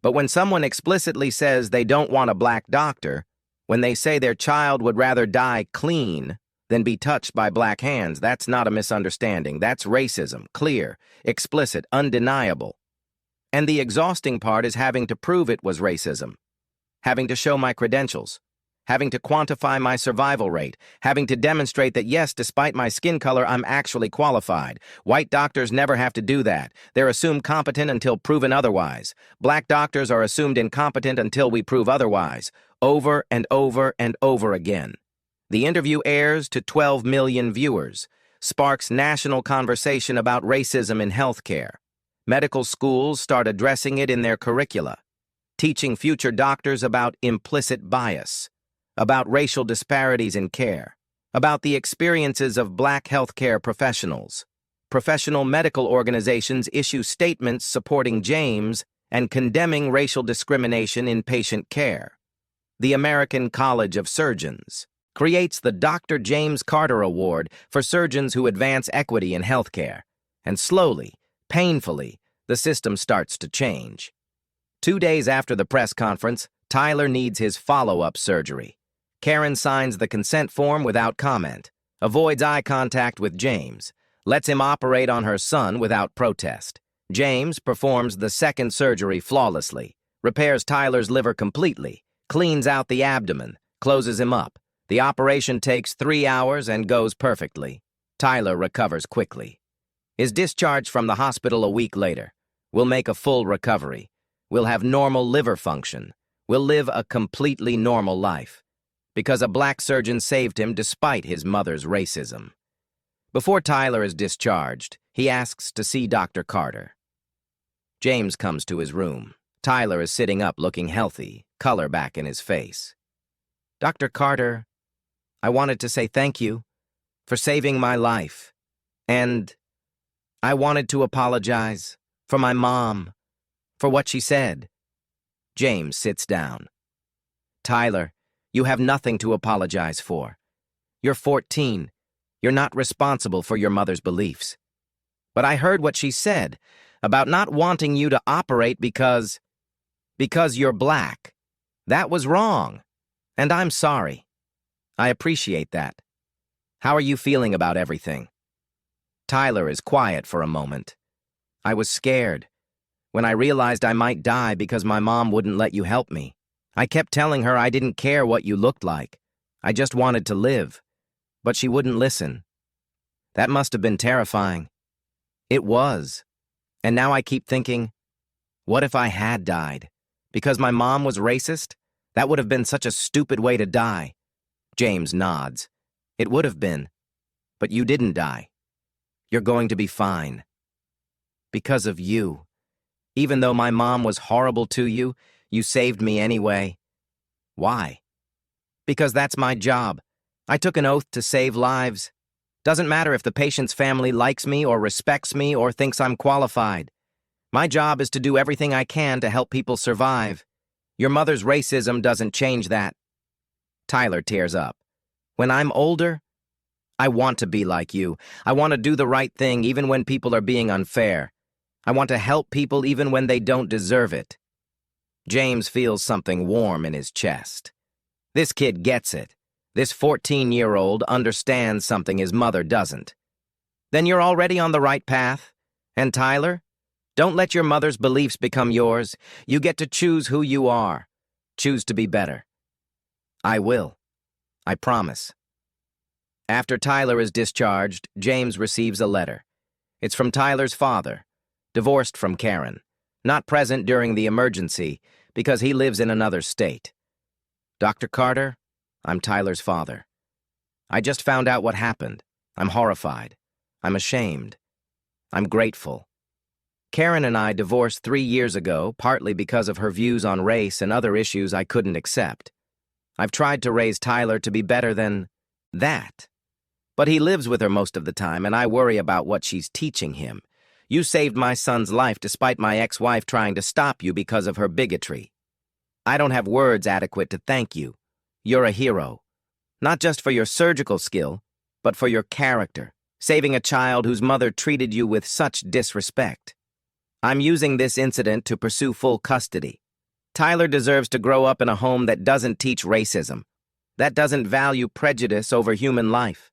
But when someone explicitly says they don't want a black doctor, when they say their child would rather die clean than be touched by black hands, that's not a misunderstanding. That's racism, clear, explicit, undeniable. And the exhausting part is having to prove it was racism, having to show my credentials, having to quantify my survival rate, having to demonstrate that yes, despite my skin color, I'm actually qualified. White doctors never have to do that. They're assumed competent until proven otherwise. Black doctors are assumed incompetent until we prove otherwise, over and over and over again. The interview airs to 12 million viewers, sparks national conversation about racism in healthcare. Medical schools start addressing it in their curricula, teaching future doctors about implicit bias, about racial disparities in care, about the experiences of black healthcare professionals. Professional medical organizations issue statements supporting James and condemning racial discrimination in patient care. The American College of Surgeons creates the Dr. James Carter Award for surgeons who advance equity in healthcare. And slowly, painfully, the system starts to change. 2 days after the press conference, Tyler needs his follow-up surgery. Karen signs the consent form without comment, avoids eye contact with James, lets him operate on her son without protest. James performs the second surgery flawlessly, repairs Tyler's liver completely, cleans out the abdomen, closes him up. The operation takes 3 hours and goes perfectly. Tyler recovers quickly. Is discharged from the hospital a week later. Will make a full recovery. Will have normal liver function. Will live a completely normal life. Because a black surgeon saved him despite his mother's racism. Before Tyler is discharged, he asks to see Dr. Carter. James comes to his room. Tyler is sitting up looking healthy, color back in his face. Dr. Carter, I wanted to say thank you for saving my life. And I wanted to apologize for my mom, for what she said. James sits down. Tyler, you have nothing to apologize for. You're 14. You're not responsible for your mother's beliefs. But I heard what she said about not wanting you to operate because you're black. That was wrong. And I'm sorry. I appreciate that. How are you feeling about everything? Tyler is quiet for a moment. I was scared when I realized I might die because my mom wouldn't let you help me. I kept telling her I didn't care what you looked like. I just wanted to live. But she wouldn't listen. That must have been terrifying. It was. And now I keep thinking, what if I had died? Because my mom was racist? That would have been such a stupid way to die. James nods. It would have been. But you didn't die. You're going to be fine. Because of you. Even though my mom was horrible to you, you saved me anyway. Why? Because that's my job. I took an oath to save lives. Doesn't matter if the patient's family likes me or respects me or thinks I'm qualified. My job is to do everything I can to help people survive. Your mother's racism doesn't change that. Tyler tears up. When I'm older, I want to be like you. I want to do the right thing even when people are being unfair. I want to help people even when they don't deserve it. James feels something warm in his chest. This kid gets it. This 14-year-old understands something his mother doesn't. Then you're already on the right path. And Tyler, don't let your mother's beliefs become yours. You get to choose who you are. Choose to be better. I will. I promise. After Tyler is discharged, James receives a letter. It's from Tyler's father, divorced from Karen, not present during the emergency because he lives in another state. Dr. Carter, I'm Tyler's father. I just found out what happened. I'm horrified. I'm ashamed. I'm grateful. Karen and I divorced 3 years ago, partly because of her views on race and other issues I couldn't accept. I've tried to raise Tyler to be better than that. But he lives with her most of the time, and I worry about what she's teaching him. You saved my son's life despite my ex-wife trying to stop you because of her bigotry. I don't have words adequate to thank you. You're a hero. Not just for your surgical skill, but for your character, saving a child whose mother treated you with such disrespect. I'm using this incident to pursue full custody. Tyler deserves to grow up in a home that doesn't teach racism, that doesn't value prejudice over human life.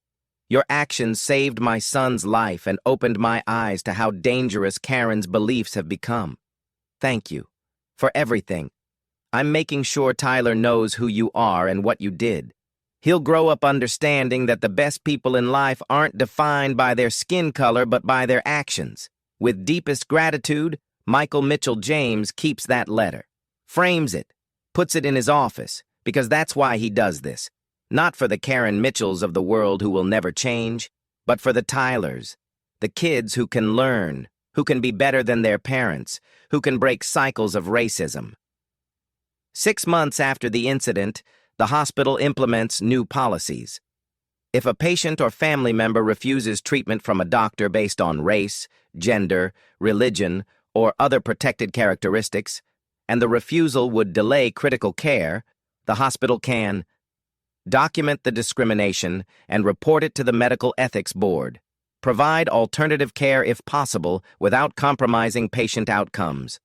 Your actions saved my son's life and opened my eyes to how dangerous Karen's beliefs have become. Thank you for everything. I'm making sure Tyler knows who you are and what you did. He'll grow up understanding that the best people in life aren't defined by their skin color but by their actions. With deepest gratitude, Michael Mitchell James keeps that letter, frames it, puts it in his office, because that's why he does this. Not for the Karen Mitchells of the world who will never change, but for the Tylers, the kids who can learn, who can be better than their parents, who can break cycles of racism. 6 months after the incident, the hospital implements new policies. If a patient or family member refuses treatment from a doctor based on race, gender, religion, or other protected characteristics, and the refusal would delay critical care, the hospital can document the discrimination and report it to the Medical Ethics Board. Provide alternative care if possible without compromising patient outcomes.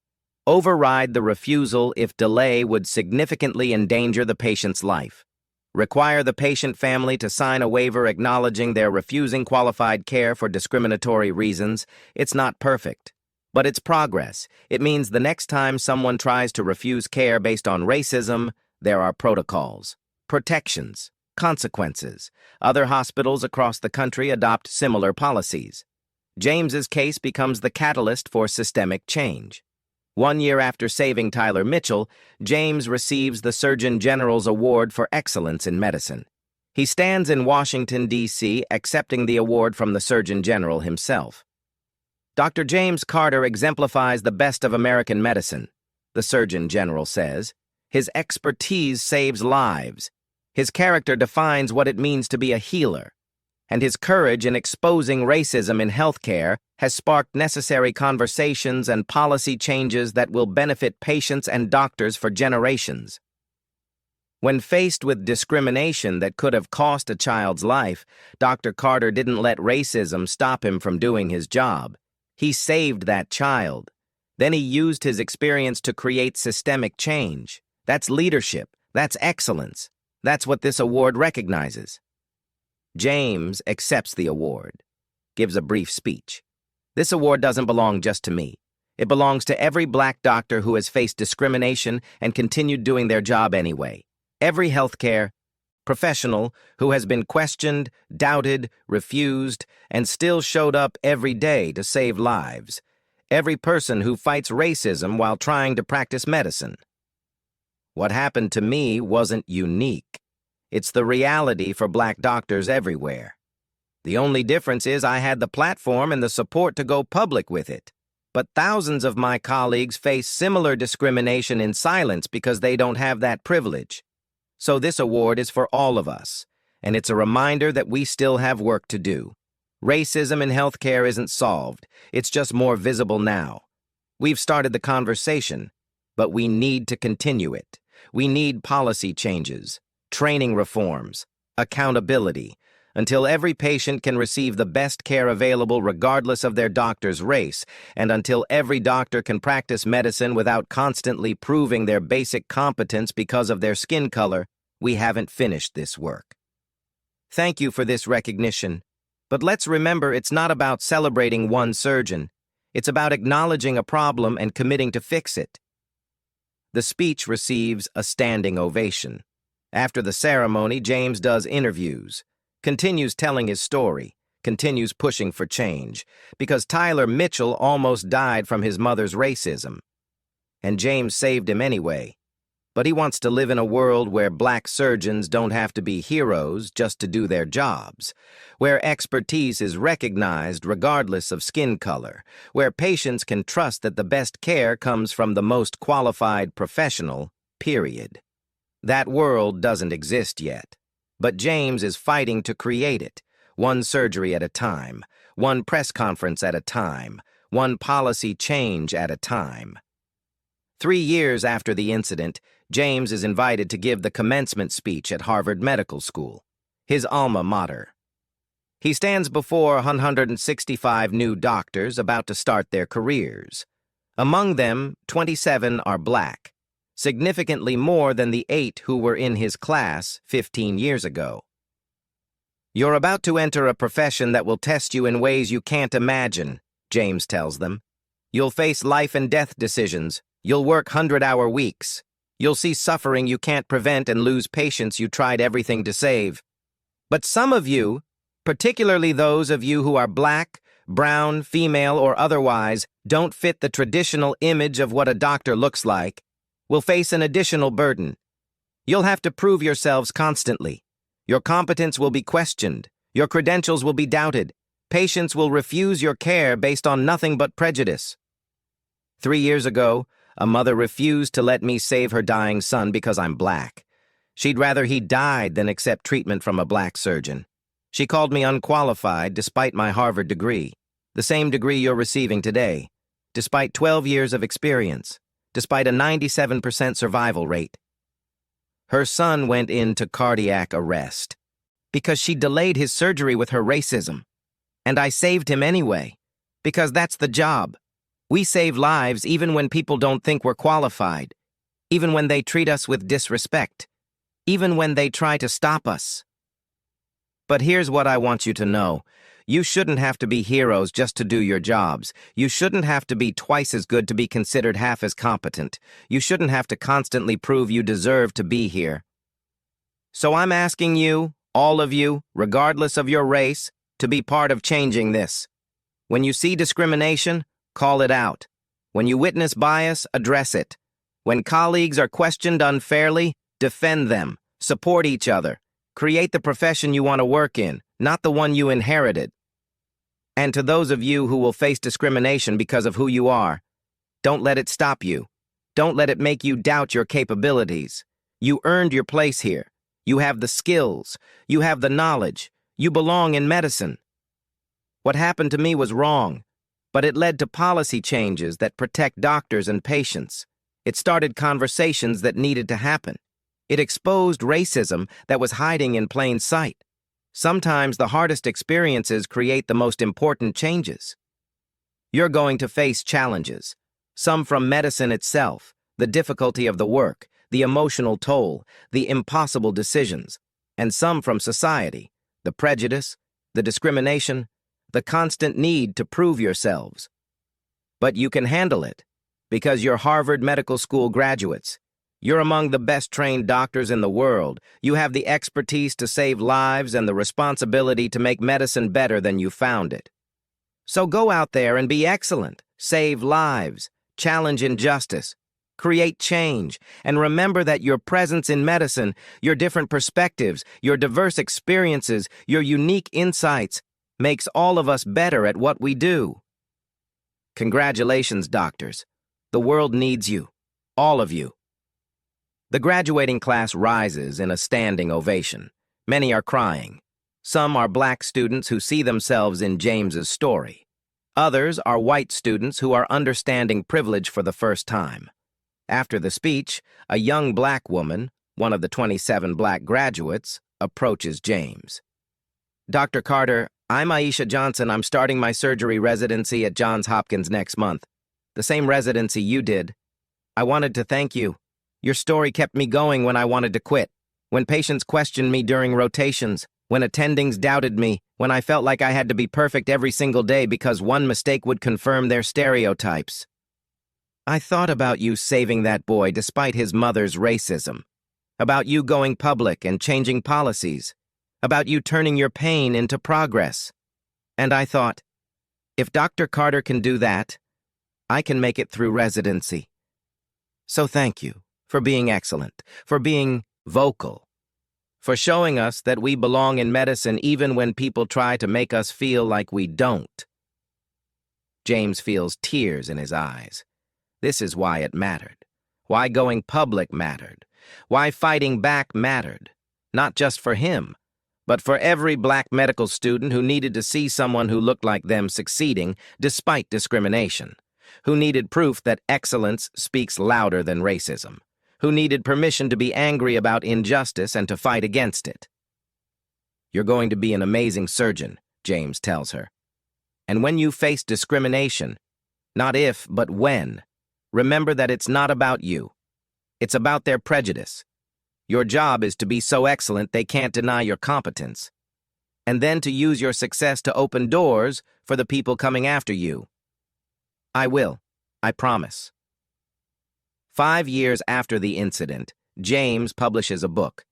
Override the refusal if delay would significantly endanger the patient's life. Require the patient family to sign a waiver acknowledging they're refusing qualified care for discriminatory reasons. It's not perfect, but it's progress. It means the next time someone tries to refuse care based on racism, there are protocols, protections, consequences. Other hospitals across the country adopt similar policies. James's case becomes the catalyst for systemic change. 1 year after saving Tyler Mitchell, James receives the Surgeon General's Award for Excellence in Medicine. He stands in Washington, D.C., accepting the award from the Surgeon General himself. Dr. James Carter exemplifies the best of American medicine, the Surgeon General says. His expertise saves lives. His character defines what it means to be a healer, and his courage in exposing racism in healthcare has sparked necessary conversations and policy changes that will benefit patients and doctors for generations. When faced with discrimination that could have cost a child's life, Dr. Carter didn't let racism stop him from doing his job. He saved that child. Then he used his experience to create systemic change. That's leadership. That's excellence. That's what this award recognizes. James accepts the award, gives a brief speech. This award doesn't belong just to me. It belongs to every black doctor who has faced discrimination and continued doing their job anyway. Every healthcare professional who has been questioned, doubted, refused, and still showed up every day to save lives. Every person who fights racism while trying to practice medicine. What happened to me wasn't unique. It's the reality for black doctors everywhere. The only difference is I had the platform and the support to go public with it. But thousands of my colleagues face similar discrimination in silence because they don't have that privilege. So this award is for all of us, and it's a reminder that we still have work to do. Racism in healthcare isn't solved, it's just more visible now. We've started the conversation, but we need to continue it. We need policy changes, training reforms, accountability, until every patient can receive the best care available regardless of their doctor's race, and until every doctor can practice medicine without constantly proving their basic competence because of their skin color. We haven't finished this work. Thank you for this recognition, but let's remember it's not about celebrating one surgeon. It's about acknowledging a problem and committing to fix it. The speech receives a standing ovation. After the ceremony, James does interviews, continues telling his story, continues pushing for change, because Tyler Mitchell almost died from his mother's racism. And James saved him anyway. But he wants to live in a world where black surgeons don't have to be heroes just to do their jobs, where expertise is recognized regardless of skin color, where patients can trust that the best care comes from the most qualified professional, period. That world doesn't exist yet, but James is fighting to create it, one surgery at a time, one press conference at a time, one policy change at a time. 3 years after the incident, James is invited to give the commencement speech at Harvard Medical School, his alma mater. He stands before 165 new doctors about to start their careers. Among them, 27 are black, significantly more than the 8 who were in his class 15 years ago. You're about to enter a profession that will test you in ways you can't imagine, James tells them. You'll face life and death decisions. You'll work 100-hour weeks. You'll see suffering you can't prevent and lose patients you tried everything to save. But some of you, particularly those of you who are black, brown, female, or otherwise, don't fit the traditional image of what a doctor looks like, will face an additional burden. You'll have to prove yourselves constantly. Your competence will be questioned. Your credentials will be doubted. Patients will refuse your care based on nothing but prejudice. 3 years ago, a mother refused to let me save her dying son because I'm black. She'd rather he died than accept treatment from a black surgeon. She called me unqualified despite my Harvard degree, the same degree you're receiving today, despite 12 years of experience, despite a 97% survival rate. Her son went into cardiac arrest because she delayed his surgery with her racism. And I saved him anyway, because that's the job. We save lives even when people don't think we're qualified, even when they treat us with disrespect, even when they try to stop us. But here's what I want you to know. You shouldn't have to be heroes just to do your jobs. You shouldn't have to be twice as good to be considered half as competent. You shouldn't have to constantly prove you deserve to be here. So I'm asking you, all of you, regardless of your race, to be part of changing this. When you see discrimination, call it out. When you witness bias, address it. When colleagues are questioned unfairly, defend them, support each other. Create the profession you want to work in, not the one you inherited. And to those of you who will face discrimination because of who you are, don't let it stop you. Don't let it make you doubt your capabilities. You earned your place here. You have the skills. You have the knowledge. You belong in medicine. What happened to me was wrong, but it led to policy changes that protect doctors and patients. It started conversations that needed to happen. It exposed racism that was hiding in plain sight. Sometimes the hardest experiences create the most important changes. You're going to face challenges, some from medicine itself, the difficulty of the work, the emotional toll, the impossible decisions, and some from society, the prejudice, the discrimination, the constant need to prove yourselves. But you can handle it, because you're Harvard Medical School graduates. You're among the best-trained doctors in the world. You have the expertise to save lives and the responsibility to make medicine better than you found it. So go out there and be excellent. Save lives. Challenge injustice. create change, and remember that your presence in medicine, your different perspectives, your diverse experiences, your unique insights, makes all of us better at what we do. Congratulations, doctors. The world needs you. All of you. The graduating class rises in a standing ovation. Many are crying. Some are black students who see themselves in James's story. Others are white students who are understanding privilege for the first time. After the speech, a young black woman, one of the 27 black graduates, approaches James. Dr. Carter, I'm Aisha Johnson. I'm starting my surgery residency at Johns Hopkins next month. The same residency you did. I wanted to thank you. Your story kept me going when I wanted to quit, when patients questioned me during rotations, when attendings doubted me, when I felt like I had to be perfect every single day because one mistake would confirm their stereotypes. I thought about you saving that boy despite his mother's racism, about you going public and changing policies, about you turning your pain into progress. And I thought, if Dr. Carter can do that, I can make it through residency. So thank you for being excellent, for being vocal, for showing us that we belong in medicine even when people try to make us feel like we don't. James feels tears in his eyes. This is why it mattered, why going public mattered, why fighting back mattered, not just for him, but for every black medical student who needed to see someone who looked like them succeeding despite discrimination, who needed proof that excellence speaks louder than racism, who needed permission to be angry about injustice and to fight against it. You're going to be an amazing surgeon, James tells her. And when you face discrimination, not if, but when, remember that it's not about you. It's about their prejudice. Your job is to be so excellent they can't deny your competence, and then to use your success to open doors for the people coming after you. I will. I promise. 5 years after the incident, James publishes a book,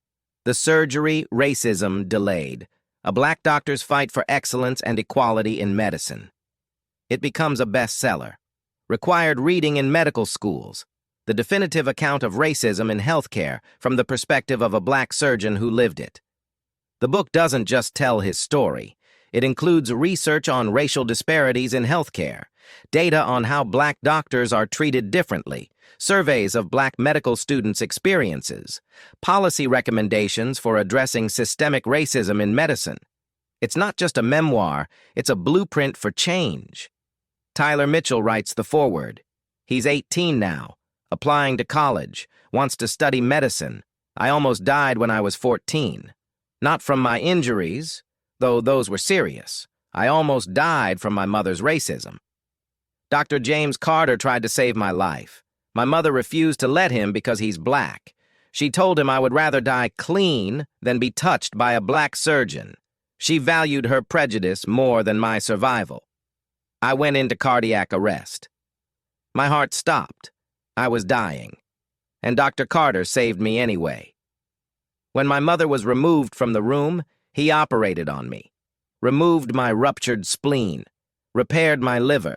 The Surgery Racism Delayed, a black doctor's fight for excellence and equality in medicine. It becomes a bestseller, required reading in medical schools, the definitive account of racism in healthcare from the perspective of a black surgeon who lived it. The book doesn't just tell his story. It includes research on racial disparities in healthcare, data on how black doctors are treated differently, surveys of black medical students' experiences, policy recommendations for addressing systemic racism in medicine. It's not just a memoir, it's a blueprint for change. Tyler Mitchell writes the foreword. He's 18 now, applying to college, wants to study medicine. I almost died when I was 14. Not from my injuries, though those were serious. I almost died from my mother's racism. Dr. James Carter tried to save my life. My mother refused to let him because he's black. She told him I would rather die clean than be touched by a black surgeon. She valued her prejudice more than my survival. I went into cardiac arrest. My heart stopped. I was dying. And Dr. Carter saved me anyway. When my mother was removed from the room, he operated on me, removed my ruptured spleen, repaired my liver,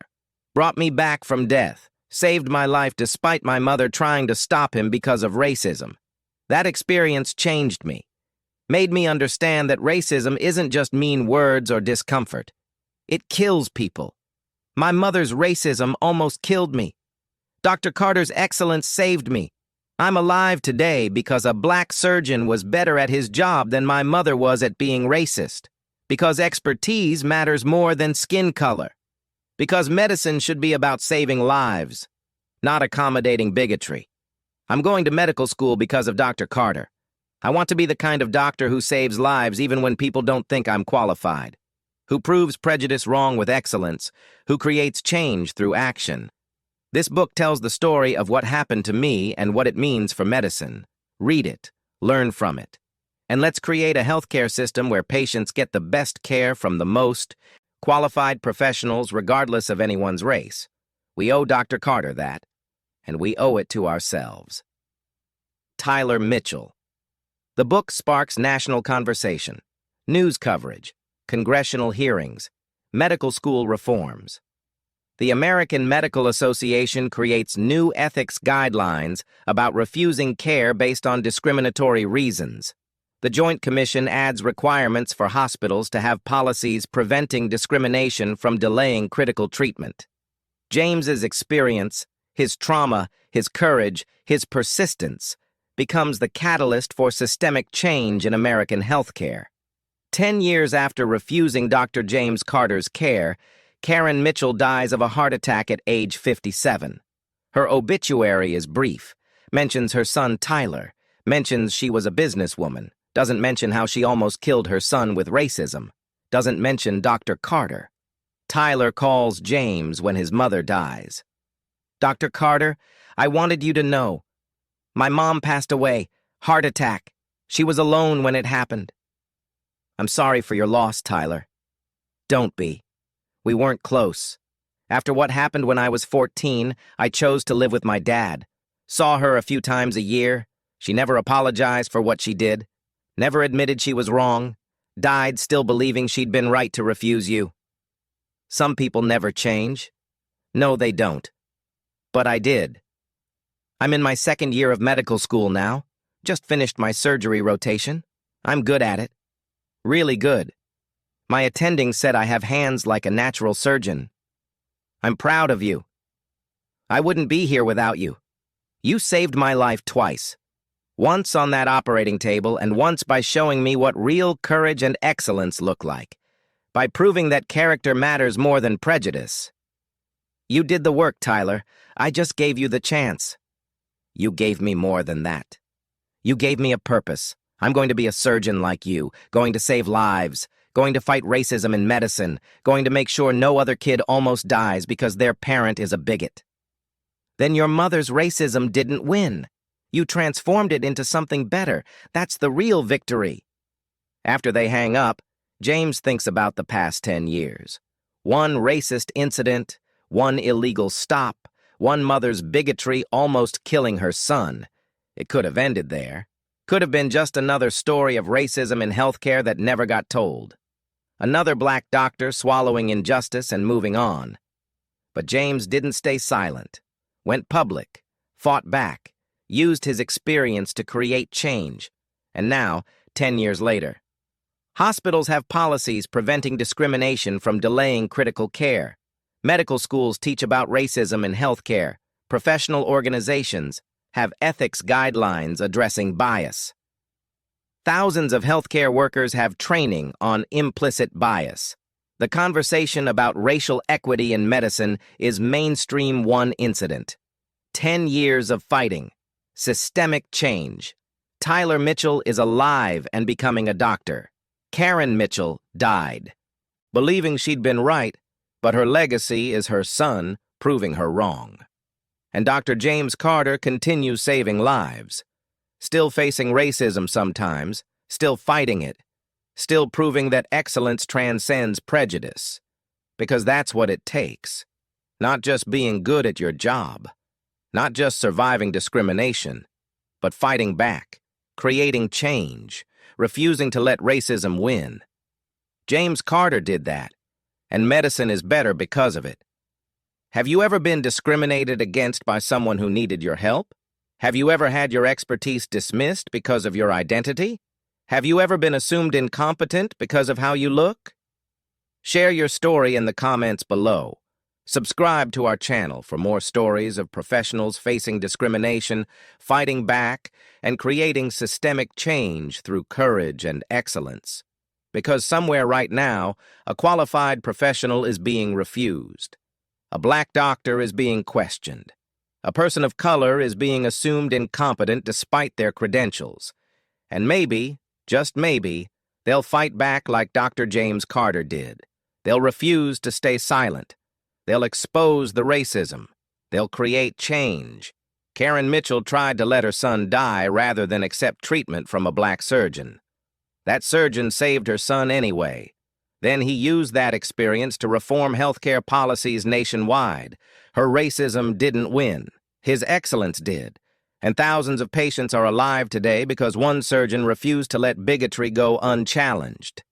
brought me back from death, saved my life despite my mother trying to stop him because of racism. That experience changed me, made me understand that racism isn't just mean words or discomfort. It kills people. My mother's racism almost killed me. Dr. Carter's excellence saved me. I'm alive today because a black surgeon was better at his job than my mother was at being racist. Because expertise matters more than skin color. Because medicine should be about saving lives, not accommodating bigotry. I'm going to medical school because of Dr. Carter. I want to be the kind of doctor who saves lives even when people don't think I'm qualified, who proves prejudice wrong with excellence, who creates change through action. This book tells the story of what happened to me and what it means for medicine. Read it, learn from it, and let's create a healthcare system where patients get the best care from the most qualified professionals regardless of anyone's race. We owe Dr. Carter that, and we owe it to ourselves. Tyler Mitchell. The book sparks national conversation, news coverage, congressional hearings, medical school reforms. The American Medical Association creates new ethics guidelines about refusing care based on discriminatory reasons. The Joint Commission adds requirements for hospitals to have policies preventing discrimination from delaying critical treatment. James's experience, his trauma, his courage, his persistence becomes the catalyst for systemic change in American healthcare. 10 years after refusing Dr. James Carter's care, Karen Mitchell dies of a heart attack at age 57. Her obituary is brief, mentions her son Tyler, mentions she was a businesswoman, doesn't mention how she almost killed her son with racism, doesn't mention Dr. Carter. Tyler calls James when his mother dies. "Dr. Carter, I wanted you to know. My mom passed away, heart attack. She was alone when it happened." "I'm sorry for your loss, Tyler." "Don't be. We weren't close. After what happened when I was 14, I chose to live with my dad. Saw her a few times a year. She never apologized for what she did. Never admitted she was wrong. Died still believing she'd been right to refuse you. Some people never change. No, they don't. But I did. I'm in my second year of medical school now. Just finished my surgery rotation. I'm good at it. Really good. My attending said I have hands like a natural surgeon. I'm proud of you. I wouldn't be here without you. You saved my life twice. Once on that operating table and once by showing me what real courage and excellence look like. By proving that character matters more than prejudice. You did the work, Tyler. I just gave you the chance. You gave me more than that. You gave me a purpose. I'm going to be a surgeon like you, going to save lives, going to fight racism in medicine, going to make sure no other kid almost dies because their parent is a bigot. Then your mother's racism didn't win. You transformed it into something better. That's the real victory. After they hang up, James thinks about the past 10 years. One racist incident, one illegal stop, one mother's bigotry almost killing her son. It could have ended there. Could have been just another story of racism in healthcare that never got told. Another black doctor swallowing injustice and moving on. But James didn't stay silent. Went public, fought back, used his experience to create change. And now, 10 years later, hospitals have policies preventing discrimination from delaying critical care. Medical schools teach about racism in healthcare. Professional organizations have ethics guidelines addressing bias. Thousands of healthcare workers have training on implicit bias. The conversation about racial equity in medicine is mainstream one incident. 10 years of fighting. Systemic change. Tyler Mitchell is alive and becoming a doctor. Karen Mitchell died, believing she'd been right, but her legacy is her son proving her wrong. And Dr. James Carter continues saving lives. Still facing racism sometimes, still fighting it, still proving that excellence transcends prejudice. Because that's what it takes. Not just being good at your job, not just surviving discrimination, but fighting back, creating change, refusing to let racism win. James Carter did that, and medicine is better because of it. Have you ever been discriminated against by someone who needed your help? Have you ever had your expertise dismissed because of your identity? Have you ever been assumed incompetent because of how you look? Share your story in the comments below. Subscribe to our channel for more stories of professionals facing discrimination, fighting back, and creating systemic change through courage and excellence. Because somewhere right now, a qualified professional is being refused. A black doctor is being questioned. A person of color is being assumed incompetent despite their credentials. And maybe, just maybe, they'll fight back like Dr. James Carter did. They'll refuse to stay silent. They'll expose the racism. They'll create change. Karen Mitchell tried to let her son die rather than accept treatment from a black surgeon. That surgeon saved her son anyway. Then he used that experience to reform healthcare policies nationwide. Her racism didn't win. His excellence did. And thousands of patients are alive today because one surgeon refused to let bigotry go unchallenged.